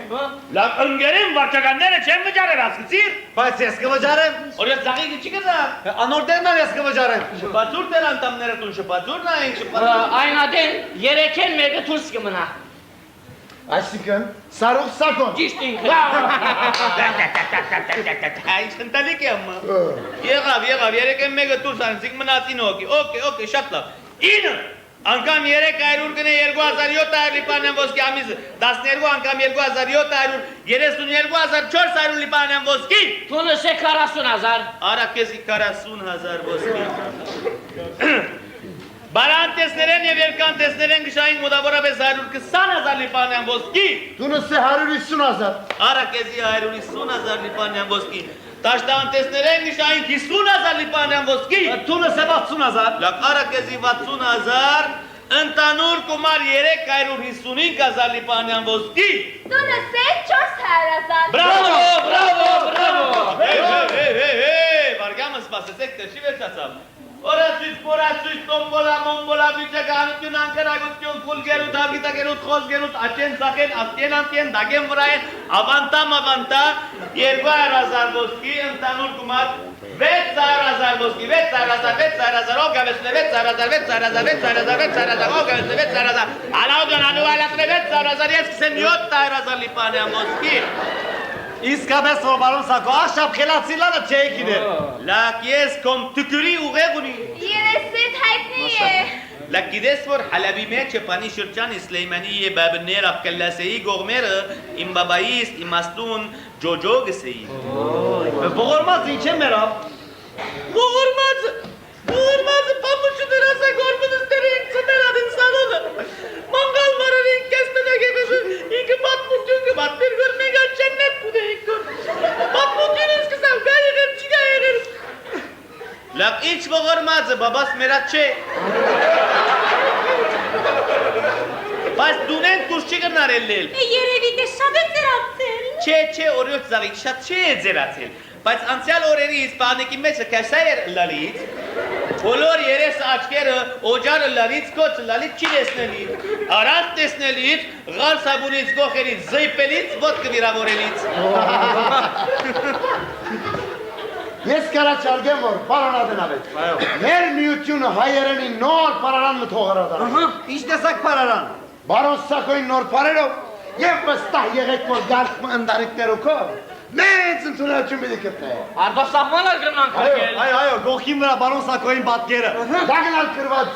Լավ ընկերին վարչականները չեն վճարել, հասկացիր։ Բայց ես կվճարեմ։ Օրես ծաղիկը չի գնա։ Անոր դերն ես կվճարեմ։ Շպացուր դեր անդամները տուն շպացուրն այն շպացուր։ Այն ադեն 3-ին մեկը դուրս կմնա։ Այսինքն Սարուխ Սակոն։ Ճիշտ ինքը։ Ինչ ընտալիք եմ։ Եղավ, 3-ին մեկը դուրս անցիկ մնացին օքեյ, շատ լավ։ 9 անգամ 300 գնե 2700 լիպանյան ոսկի ամիսը, 12 անգամ 2700, 32,400 լիպանյան ոսկի։ Տունս է 40,000։ Արա քեզի 40,000 ոսկի։ Բարանտեսներեն եւ երկանտեսներեն գշային մոտավորապես 120,000 լիպանյան ոսկի։ Տունս է 150,000։ Արա քեզի 150,000 լիպանյան ոսկի։ Տաշտանտեսներեն գշային 50,000 լիպանյան ոսկի։ Տունս է 60,000։ Լավ, արա քեզի 60,000, ընտանուր կումար 355,000 լիպանյան ոսկի։ Տունս է 400,000։ Բրավո։ Վարգամը սպասեցեք, թե չի վերջացավ։ Օրացույց, տոմբոլա, մոմբոլա, վիճականություն, անկրագություն, կուլգերուտ, ագիտագերուտ, խոսգերուտ, աչեն ծախեն, աստեն, դագեն վրայեն, ավանտա, 200,000 ոսկի, ընտանուր կումար, 600,000 ոսկի, 600,000, օգավեսնե 600,000, օգավեսնե 600,000, ալաուդան անուալասնե 600,000, ես կսեմ 700,000 լիպանյան ոսկի։ Իսկապես որ բարոն Սակո, աշապ խելացիլանը չէի գիներ։ Լակ ես կոմ տկրի ուղեղ ունի։ Երեսետ հայտնի է։ Լակ գիտես որ Հալաբի մեջ է պանի շրջան Իսլեյմանի է բաբներ աղկալասեի գողմերը իմ բաբայիս, իմ աստուն ջոջո գսեի։ Բողորմած ինչ է մերավ։ Բողորմածը պամուչը դրասա գորմնստերը ինք ծներ ադին սալոնը։ Մանգալ մարարին կեստենակ է բեզը ինքը պատմություն կբատ մեր գոր մեգա չեննետ կուդե ինքը։ Պատմություն ինձ կսավ գա եղեր, չի գա եղեր։ Լավ ինչ բողորմածը, բաբաս մերատ չէ։ Բայց դունեն դուրս չի գնար էլել։ Երևի դե շատ է ձերացել։ Չէ, օրյոց զաղիկ շատ չէ ձերացել։ Բայց անցյալ օրերի իսպանիկի մեջը կաշա էր լալից, բոլոր երես աչկերը օջարը լալից, կոծը լալից չի տեսնելից, առանց տեսնելից, ғալ սաբունից, գոխերից, զույպելից, ոտքը վիրավորելից։ Ես կարաչարգեմ որ պարան ադենավետ։ Մեր միությունը հայերենի նոր պարարան մթողրադան։ Ինչ տեսակ պարարան։ Բարոն Սակոյին նոր պարերով և վստահ եղեք որ գարկ ընդարիքներու կով։ Մեծ ընդունություն պիտի կտե։ Արտասահմանալ գնանք ակել։ Այո, գողքին վրա բարոն Սակոյին պատկերը։ Դագնալ կրված,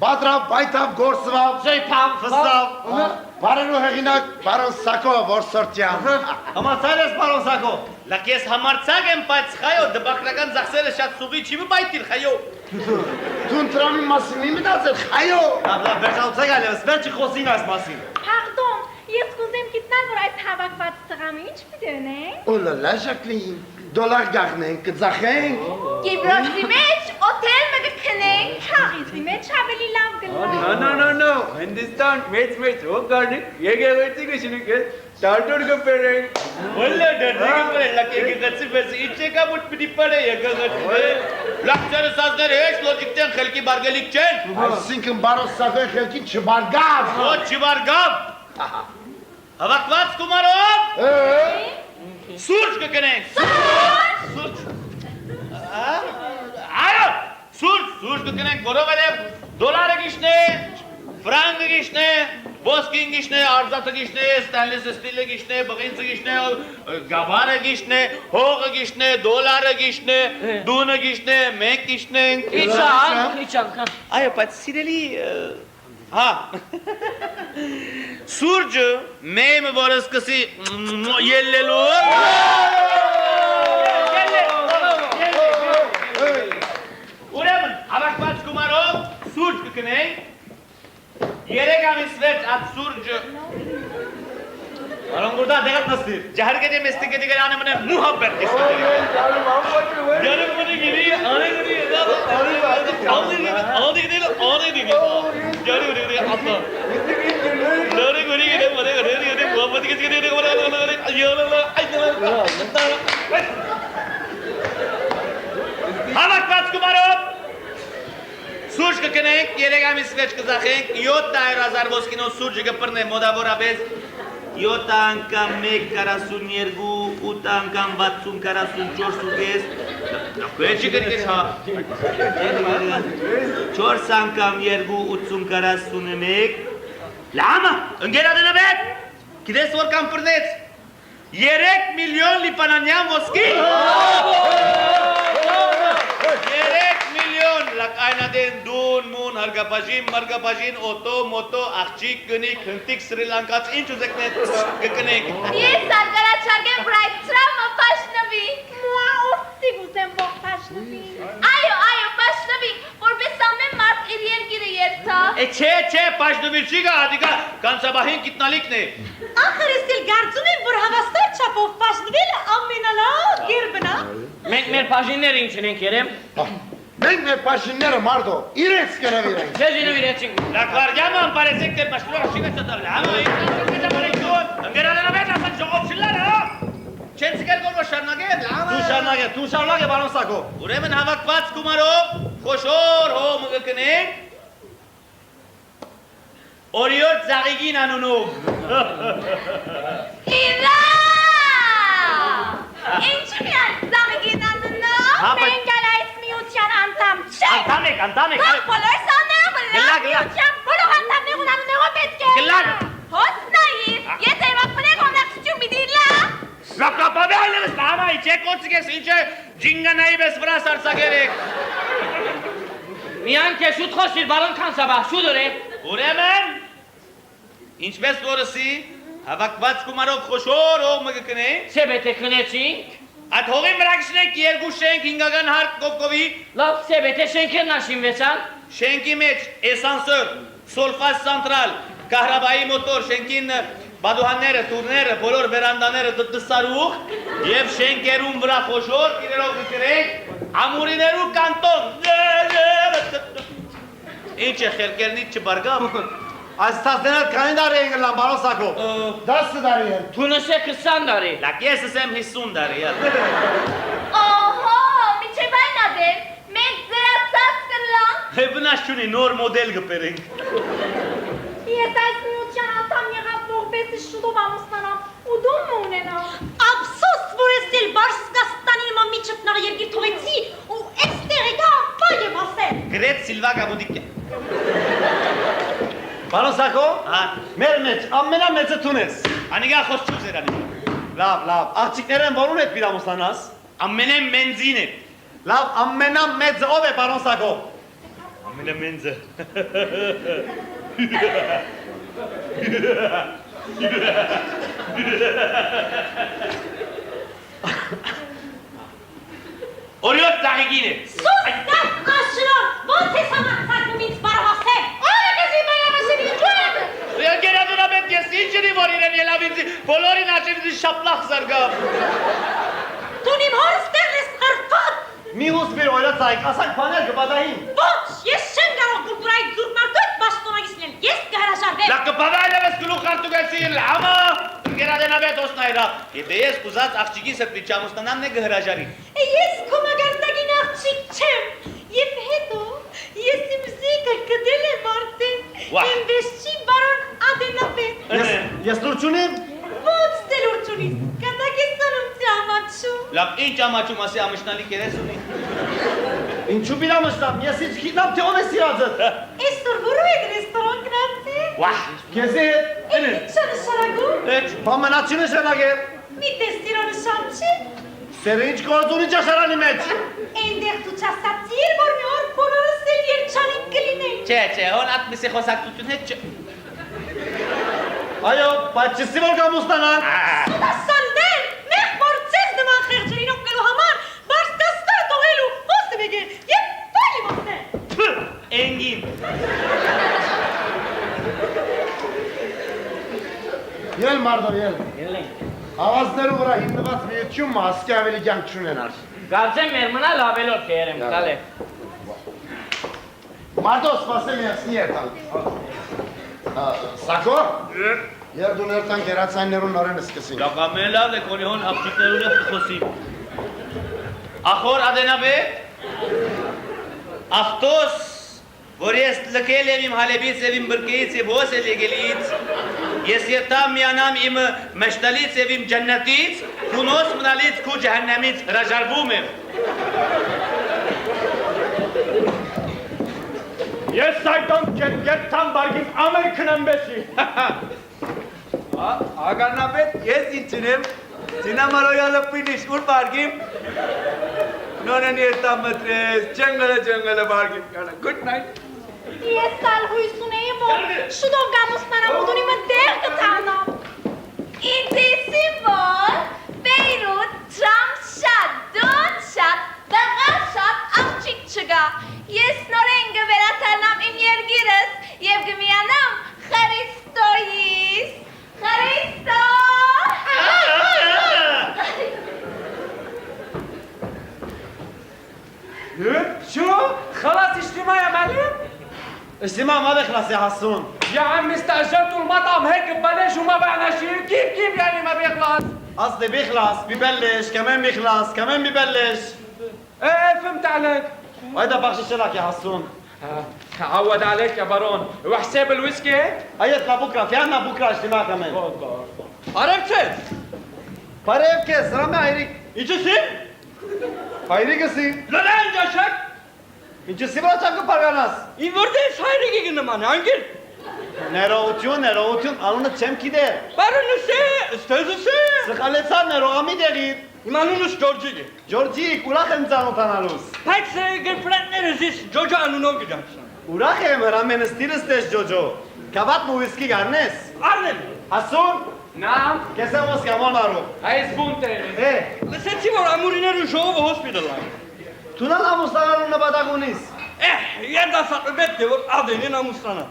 բադրավ, բայթավ, գորսվավ, Զույփավ, Ֆստավ։ բարերու հեղինակ բարոն Սակո որսորտյան։ Համացայր ես բարոն Սակո։ Լակ ես համարցակ եմ, բայց խայո, դբակրական զախսերը շատ սուղի չի մպայտիր, խայո։ Դու ընտրամի մասին մի մտածել, խայո։ Լավ, վերջացեք այլևս, վերջի խոսին այս մասին։ Pardon, ես կուզեմ գիտնալ, որ այս հավաքված տղամը ինչ պիտի ունենք։ Օլալա Ժակլին, դոլար գաղնենք, կձախենք։ Կիբրոսի մեջ օթել մը կքնենք, քաղիզի մեջ ավելի լավ գնա։ No, Հնդստան մեծ հող գարնենք, եկեղեցի կշինենք, տարտոր կպերենք։ Վոլա դերնիկը պրել, լակ եկեղեցի պես իչեկա մուտ պիտի պարե եկեղեցի։ Լակցերը սազները հեչ լոջիկտեն խելքի բարգելիք չեն։ Այսինքն բարոս սաղոյ խելքին չբարգավ։ Ոչ չբարգավ։ Հավակված կումարով։ Սուրճ կկնենք։ Սուրճ։ Այո, սուրճ կկնենք, որովհետև դոլարը գիշն է, ֆրանկը գիշն է, ոսկին գիշն է, արծաթը գիշն է, ստանլեսը ստիլը գիշն է, բղինցը գիշն է, գավարը գիշն է, հողը գիշն է, դոլարը գիշն է, դունը գիշն է, մենք գիշն ենք։ Իչանք։ Այո, բայց սիրելի, հա, սուրճը մեմը որը սկսի ելլելու, ուրեմն, հավակված կումարով սուրճ կկնենք, երեկ ամիս վերջ այդ սուրճը Արոն գուրդա դեղատ նստիր, ջահարգեդի մեստիկետի գր անը մնե մուհաբբեր կիսկետի Յարım bunu giri, ane giri, ane giri, Յարı giri, atla Յարı giri, muhabbeti kesketi Հավակված կումարով Սուրճ կկնենք, երեկ ամիս վերջ կզախենք, 700,000 ոսկինով սուրճը կպրնե մոդավորապես 7 անգամ 1.42, 8 անգամ 60.44 ուգես, քեչի կրկես հա, 4 անգամ 2, 80.41, լամը, ընգերադնվեք, գիտես որ կամ պրնեց, 3 միլիոն լիպանանյան ոսկի, 3 միլիոն լակայնադեն դուն, մուն, հարգապաժին, օտո, մոտո, աղջիկ, գնիկ, հնտիկ, սրիլանկաց, ինչ ուզեքնետ գկնենք։ Ես արգարաչարգեմ բրայցրամը պաշնվի։ Մուա ովտիկ ուզեմ ող պաշնվի։ Այո, պաշնվի, որպես ամեն մարդ իր երկիրը երթա։ Չէ, պաշնվի չի գա, ադիկա կանցաբահին կիտնալիքն է։ Ախր ես էլ գարձում եմ, որ հավաստար չապով պաշնվելը ամենալավ գերբնա։ Մենք մեր բաժինները ինչ ենք երեմ։ Մենք մեր պաշինները մարդո, իրենց կրավիրենք։ Ձեզ իրավիրեցինք։ Լակվարգյանը անպարեցեք դեր պաշնվելը շիվեց տտավլը, համը ինքնասրկետամարեքտուն, ընգերանանավետ ասած ժողով շիլլար, հա։ Չեն սկել գորվո շարնագեր, լամը։ Դու շարնագ է, բարոն Սակո։ Ուրեմն հավակված կումարով, խոշոր հոմը կկնենք, օրիոտ զաղիգին անունով։ Իրա! Ինչի միան զամիգին անունով, մենք ալ այս միության անդամ չենք։ Անդամ եք։ Բախ բոլոր սաները Գլակ։ միության բոլոր անդամներ ունանունեղով պետք է։ Գլակ։ Հոց նայիր, եթե վախպնեք հոնակցություն միդիր լա։ Լապլապաբե այլևս լամա, իչ է կոցիկ ես, ինչ է ջինգանայի բես վրա սարսագեր եք։ Միան կե շուտ խոսիր, բարոն կանցաբահ, շուտ ուրե։ Ուրեմն, ինչպես որսի, հավակված կումարով խոշոր հողմը կկնենք, Սեբետ է կնեցինք։ այդ հողի վրա կշնենք երկու շենք, հինգական հարկ կովկովի, Լավ, սեբետ է շենքերն աշինվեցան։ շենքի մեջ էսանսոր, սոլֆազ սանտրալ, կահրաբայի մոտոր, շենքին բադուհանները, տուրները, բոլոր վերանդաները դսարուղ և շենքերում վրա խոշոր իրերով կկրենք, ամուրիներու կանտոն, ինչ է խելկերնից չբարգավ, Այս տասներատ կանի դարի են գլան, բարոն Սակո։ 10 դարի են։ Թունս է 20 դարի։ լակ ես եմ 50 դարի, Օհո, միչև այն ադեն, մենք զրացած կլանք։ վնաս չունի, նոր մոդել գպերենք, Ես այս միության անդամ եղավ որպես շուտով ամուսնանամ ու դում ունենամ։ Ափսոս, որ ես էլ Բարսկաստանի նման մի չտնաղ երկիր թողեցի ու էստեղ եկա ապա եմ ասել։ գրետ Սիլվա Գաբուդիկյան, Բարոն Սակո, մեր մեջ ամենամեծը Թունես, անիգա խոս չուզ էր անիգա, Լավ, աղջիկներ են որուն հետ պիրամուսանաս։ ամենեմ մենձին է, Լավ, ամենամեծը ով է, բարոն Սակո։ ամենամենձը, օրիոտ զաղիգին է, Սուստան աշրոր, ոնց ես համակցակում ինձ բարով ասել։ Արագզի բայրամասին ինչու եք։ Գերադունաբետ ես ինչ ունի որ իրեն ելավ ինձ բոլորին աչին շապլախ զարգավ, Դունի իմ հորս տեղես խրփոտ։ Մի հուսվիր օրը ցայք, ասակ բաներ կբադային։ Ոչ, ես չեմ կարող կուլտուրայի ձուր մարդոյդ բաշտոնագիս լինել, ես կհրաժարվեմ։ Լա կպավայլը ես գլուխ արտուգեցին, լամա, գերադենավետ օսնայրա։ Եթե ես կուզած աղջիկի սրտի չամուսնանամն է գհրաժարի։ Ես քո մագարտագին աղջիկ չեմ, եւ հետո ես իմ զիկը կդել եմ արդեն, իմ վեշչի բարոն Ադենապետ։ Ես լուր չունիմ։ Ոչ դե լուր չունիս, կատակ ես նորում ճամաչում։ Լավ, ինչ ամաչում ասի ամշնալի կերես ունի։ Ինչու բիրամստամ, ես ինչ գիտամ թե ով է սիրածդ։ Այսօր որու եք ռեստորան գնացել։ Վահ, Քեզի Ինչ նշանակում։ բամենացին է շնագեր։ Մի տեստիրո նշան չի։ Սերը ինչ գործ ունի ճաշարանի մեջ։ Այնտեղ դու չասացիր, որ մի օր բոլորս էլ երջանիկ կլինենք։ չէ, հոն ատմիսի խոսակցություն հետ չէ։ Այո, բայց չսի որ կամուսնանան։ Սուտասանդեր, մեխ մորցես նման խեղջերին օգնելու համար, բարս կաստար տողելու, ոստը բեգե, և պայլի մոտներ։ Էնգին։ Ել մարդո, ել։ Ավազներու վրա հիմնված միությունը ասկի ավելի կյանք չունենար։ Կարծեմ մեր մնա լավելով կերեմ, կալե։ Մարդո, սպասեմ եսնի երթան։ Սակո։ Երբ դու ներտան գերացայններուն նորեն սկսին։ Լակամելավ է կոնի հոն աղջիկներուն է խոսի։ Ախոր Ադենավետ, ախտոս, որ ես լկել եմ իմ հալեբից և իմ բրկեից և հոս էլ եկելից, ես երտամ միանամ իմ մշտալից և իմ ջննատից, քունոս մնալից քու ջահնամից հրաժարվում եմ։ Ես սայտոն երթան բարգիմ ամերքն ըմբեսի։ Ագանապետ, ես իչինեմ, սինամարոյալը պինիշ, ուր բարգիմ։ Նոնեն երտան մտրես, ջնգլը բարգիմ կանա, good night։ Ես սալ հույս ունեի, որ շուտով գամուսնանամուդունի մտեղ կտանամ։ Ինձիսի որ Բեյրութ ջամ շատ, դոն շատ, դղա շատ աղջիկ չգա։ Ես նորեն գվերաթարնամ իմ երգիրս և գմիանամ Խրիստոյիս։ Խրիստո! شو؟ خلاص اجتماعي يا معلم؟ اجتماع ما بيخلص يا حسون. يا عم استأجرتوا المطعم هيك ببلاش وما بعنا شيء، كيف يعني ما بيخلص؟ قصدي بيخلص، ببلش، كمان بيخلص، كمان ببلش. ايه فهمت عليك. وهيدا بخشش لك يا حسون. عود عليك يا بارون، وحساب الويسكي؟ هيطلع بكره، في عنا بكره اجتماع كمان. عرفت؟ Բարև կես, ռամե հայրիկ։ Ինչսի? Հայրիկսի։ Լալան ջաշակ։ Ինչսի վրա չակը պարգանաս։ Իմ որտես հայրիկի նման, անգիր։ Ներողություն, անունը չեմ գիտեր։ Բարոնուսի, ստեզուսի։ Սխալեցա ներողամի դեղիր։ Իմ անունս Ջորջիկի։ Ջորջիկ, ուրախ եմ ծանոթանալուս։ Բայց գրֆրենդներս ես Ջոջո անունով գտանցան։ Ուրախ եմ, հրամեն ստիրս տես Ջոջո։ Կավատն ու վիսկի գարնես։ Արնեմ։ Հասուն, Նամ, կեսեմ ոսկի ամոն արու։ այս բունտեր։ Լսեցի, որ ամուրիներու ժողովը հոսպիտալ այն։ Թունան ամուսնանալու նպատակ ունիս։ Երդասատը պետք է, որ ադենին ամուսնանա։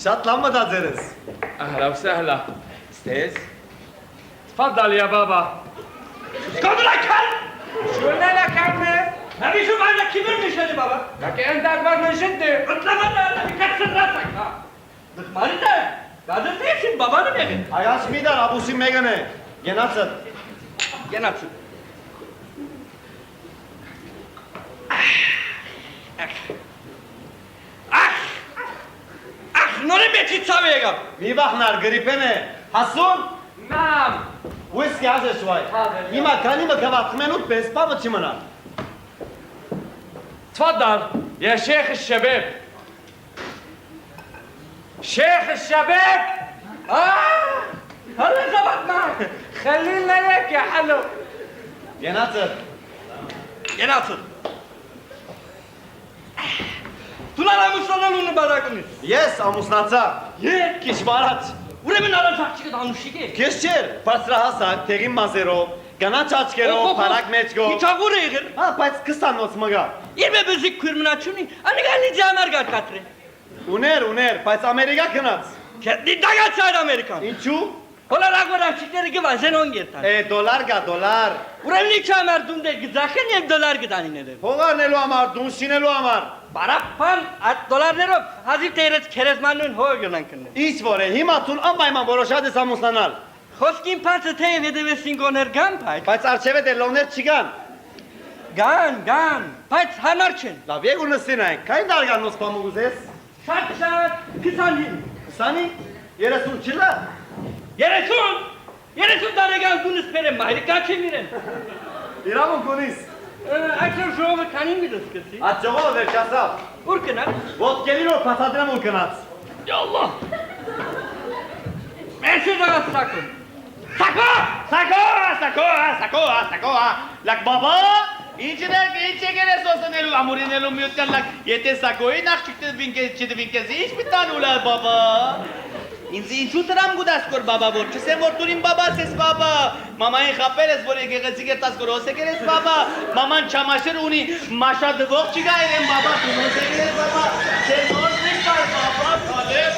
Շատ լավ մտածեր ես։ أهلا وسهلا استاذ تفضل يا بابا اسكت لك شو قلنا لك عمي ما بيشوف عنك كبير مش يا بابا لكن انت اكبر من جدي اطلع بره بكسر راسك ها ما انت بعد ايش بابا انا بيجي Այաս մի դար աբուսի մեկն է, գենացդ։ يناتو نوري بيتي تصابي يا Մի վախնար գրիպեն է։ Հասուն, نعم վիսկի ազես վայ։ Հազար, Հիմա քանի մկավատում են ուտ պես, պավը չի մնա։ تفضل يا شيخ الشباب شيخ الشباب هلا زبطنا خلينا لك يا حلو Գենացդ։ يا ناصر تنانا مصلون براكني Ես ամուսնացա։ Քիչ մարած։ Ուրեմն առանցակի դանուշիկի։ Քեզ չէր, բարձրահասակ, թեղին մազերով, կանաչ աչքերով, փարակ մեջքով։ Իչագուր է եղել։ Հա, բայց կստանոց մգա։ Երբ բզիկ քուրմնաչունի, անգալի ջամար գարկատրե։ Ուներ, բայց Ամերիկա գնաց։ Քեդի դագացար ամերիկան։ Ինչու։ Հոլար ագվարանչիկները գվան, զենոն գետան։ Դոլար գա, դոլար։ Ուրեմն իչ համար դունդեր գծախեն եւ դոլար գտանիները։ Հողանելու համար, դուն շինելու համար։ Բարապան այդ դոլարներով հազիվ տերեց քերեզմանուն հող գնան կնեն։ Ինչ որ է, հիմա ցուն անպայման որոշած ես ամուսնանալ։ Խոսքին փածը թեև հետևեսին գոներ գան, Բայց արջևը դելոններ չգան։ Գան, բայց հանար չեն։ Լավ, եկ ունստին այն, կայն դարգանոս պամուղ ուզես։ Շատ 25։ 20, 30 չլա։ 30 տարեկան դունս պերեմ, մայրիկա չեմ իրեն։ Իրավունք ունիս։ Այսօր ժողովը քանին մի դսկսի։ Այդ ժողովը վերջացավ։ Ուր կնաց։ Ոտքերի որ փաթադրեմ ուր կնաց։ Յալլահ։ Մեսի դրած սակում։ Սակո, լակ բաբա, ինչ եկերես ոսնելու, ամուրինելու միության լակ, եթե սակոյի նախ չդվինքես, ինչ պիտանու լա բաբա։ Ինձ ինչու տրամ գուդաս կոր բաբա որ, չսեմ որ տուրին բաբաս ես բաբա, մամային խապել ես որ եկեղեցի գերտաս կոր հոսեկեր ես բաբա, մաման չամաշեր ունի մաշադվող չգայր եմ բաբա, տուն հոսեկեր ես բաբա, չեն հոսնի կար բաբա, կալև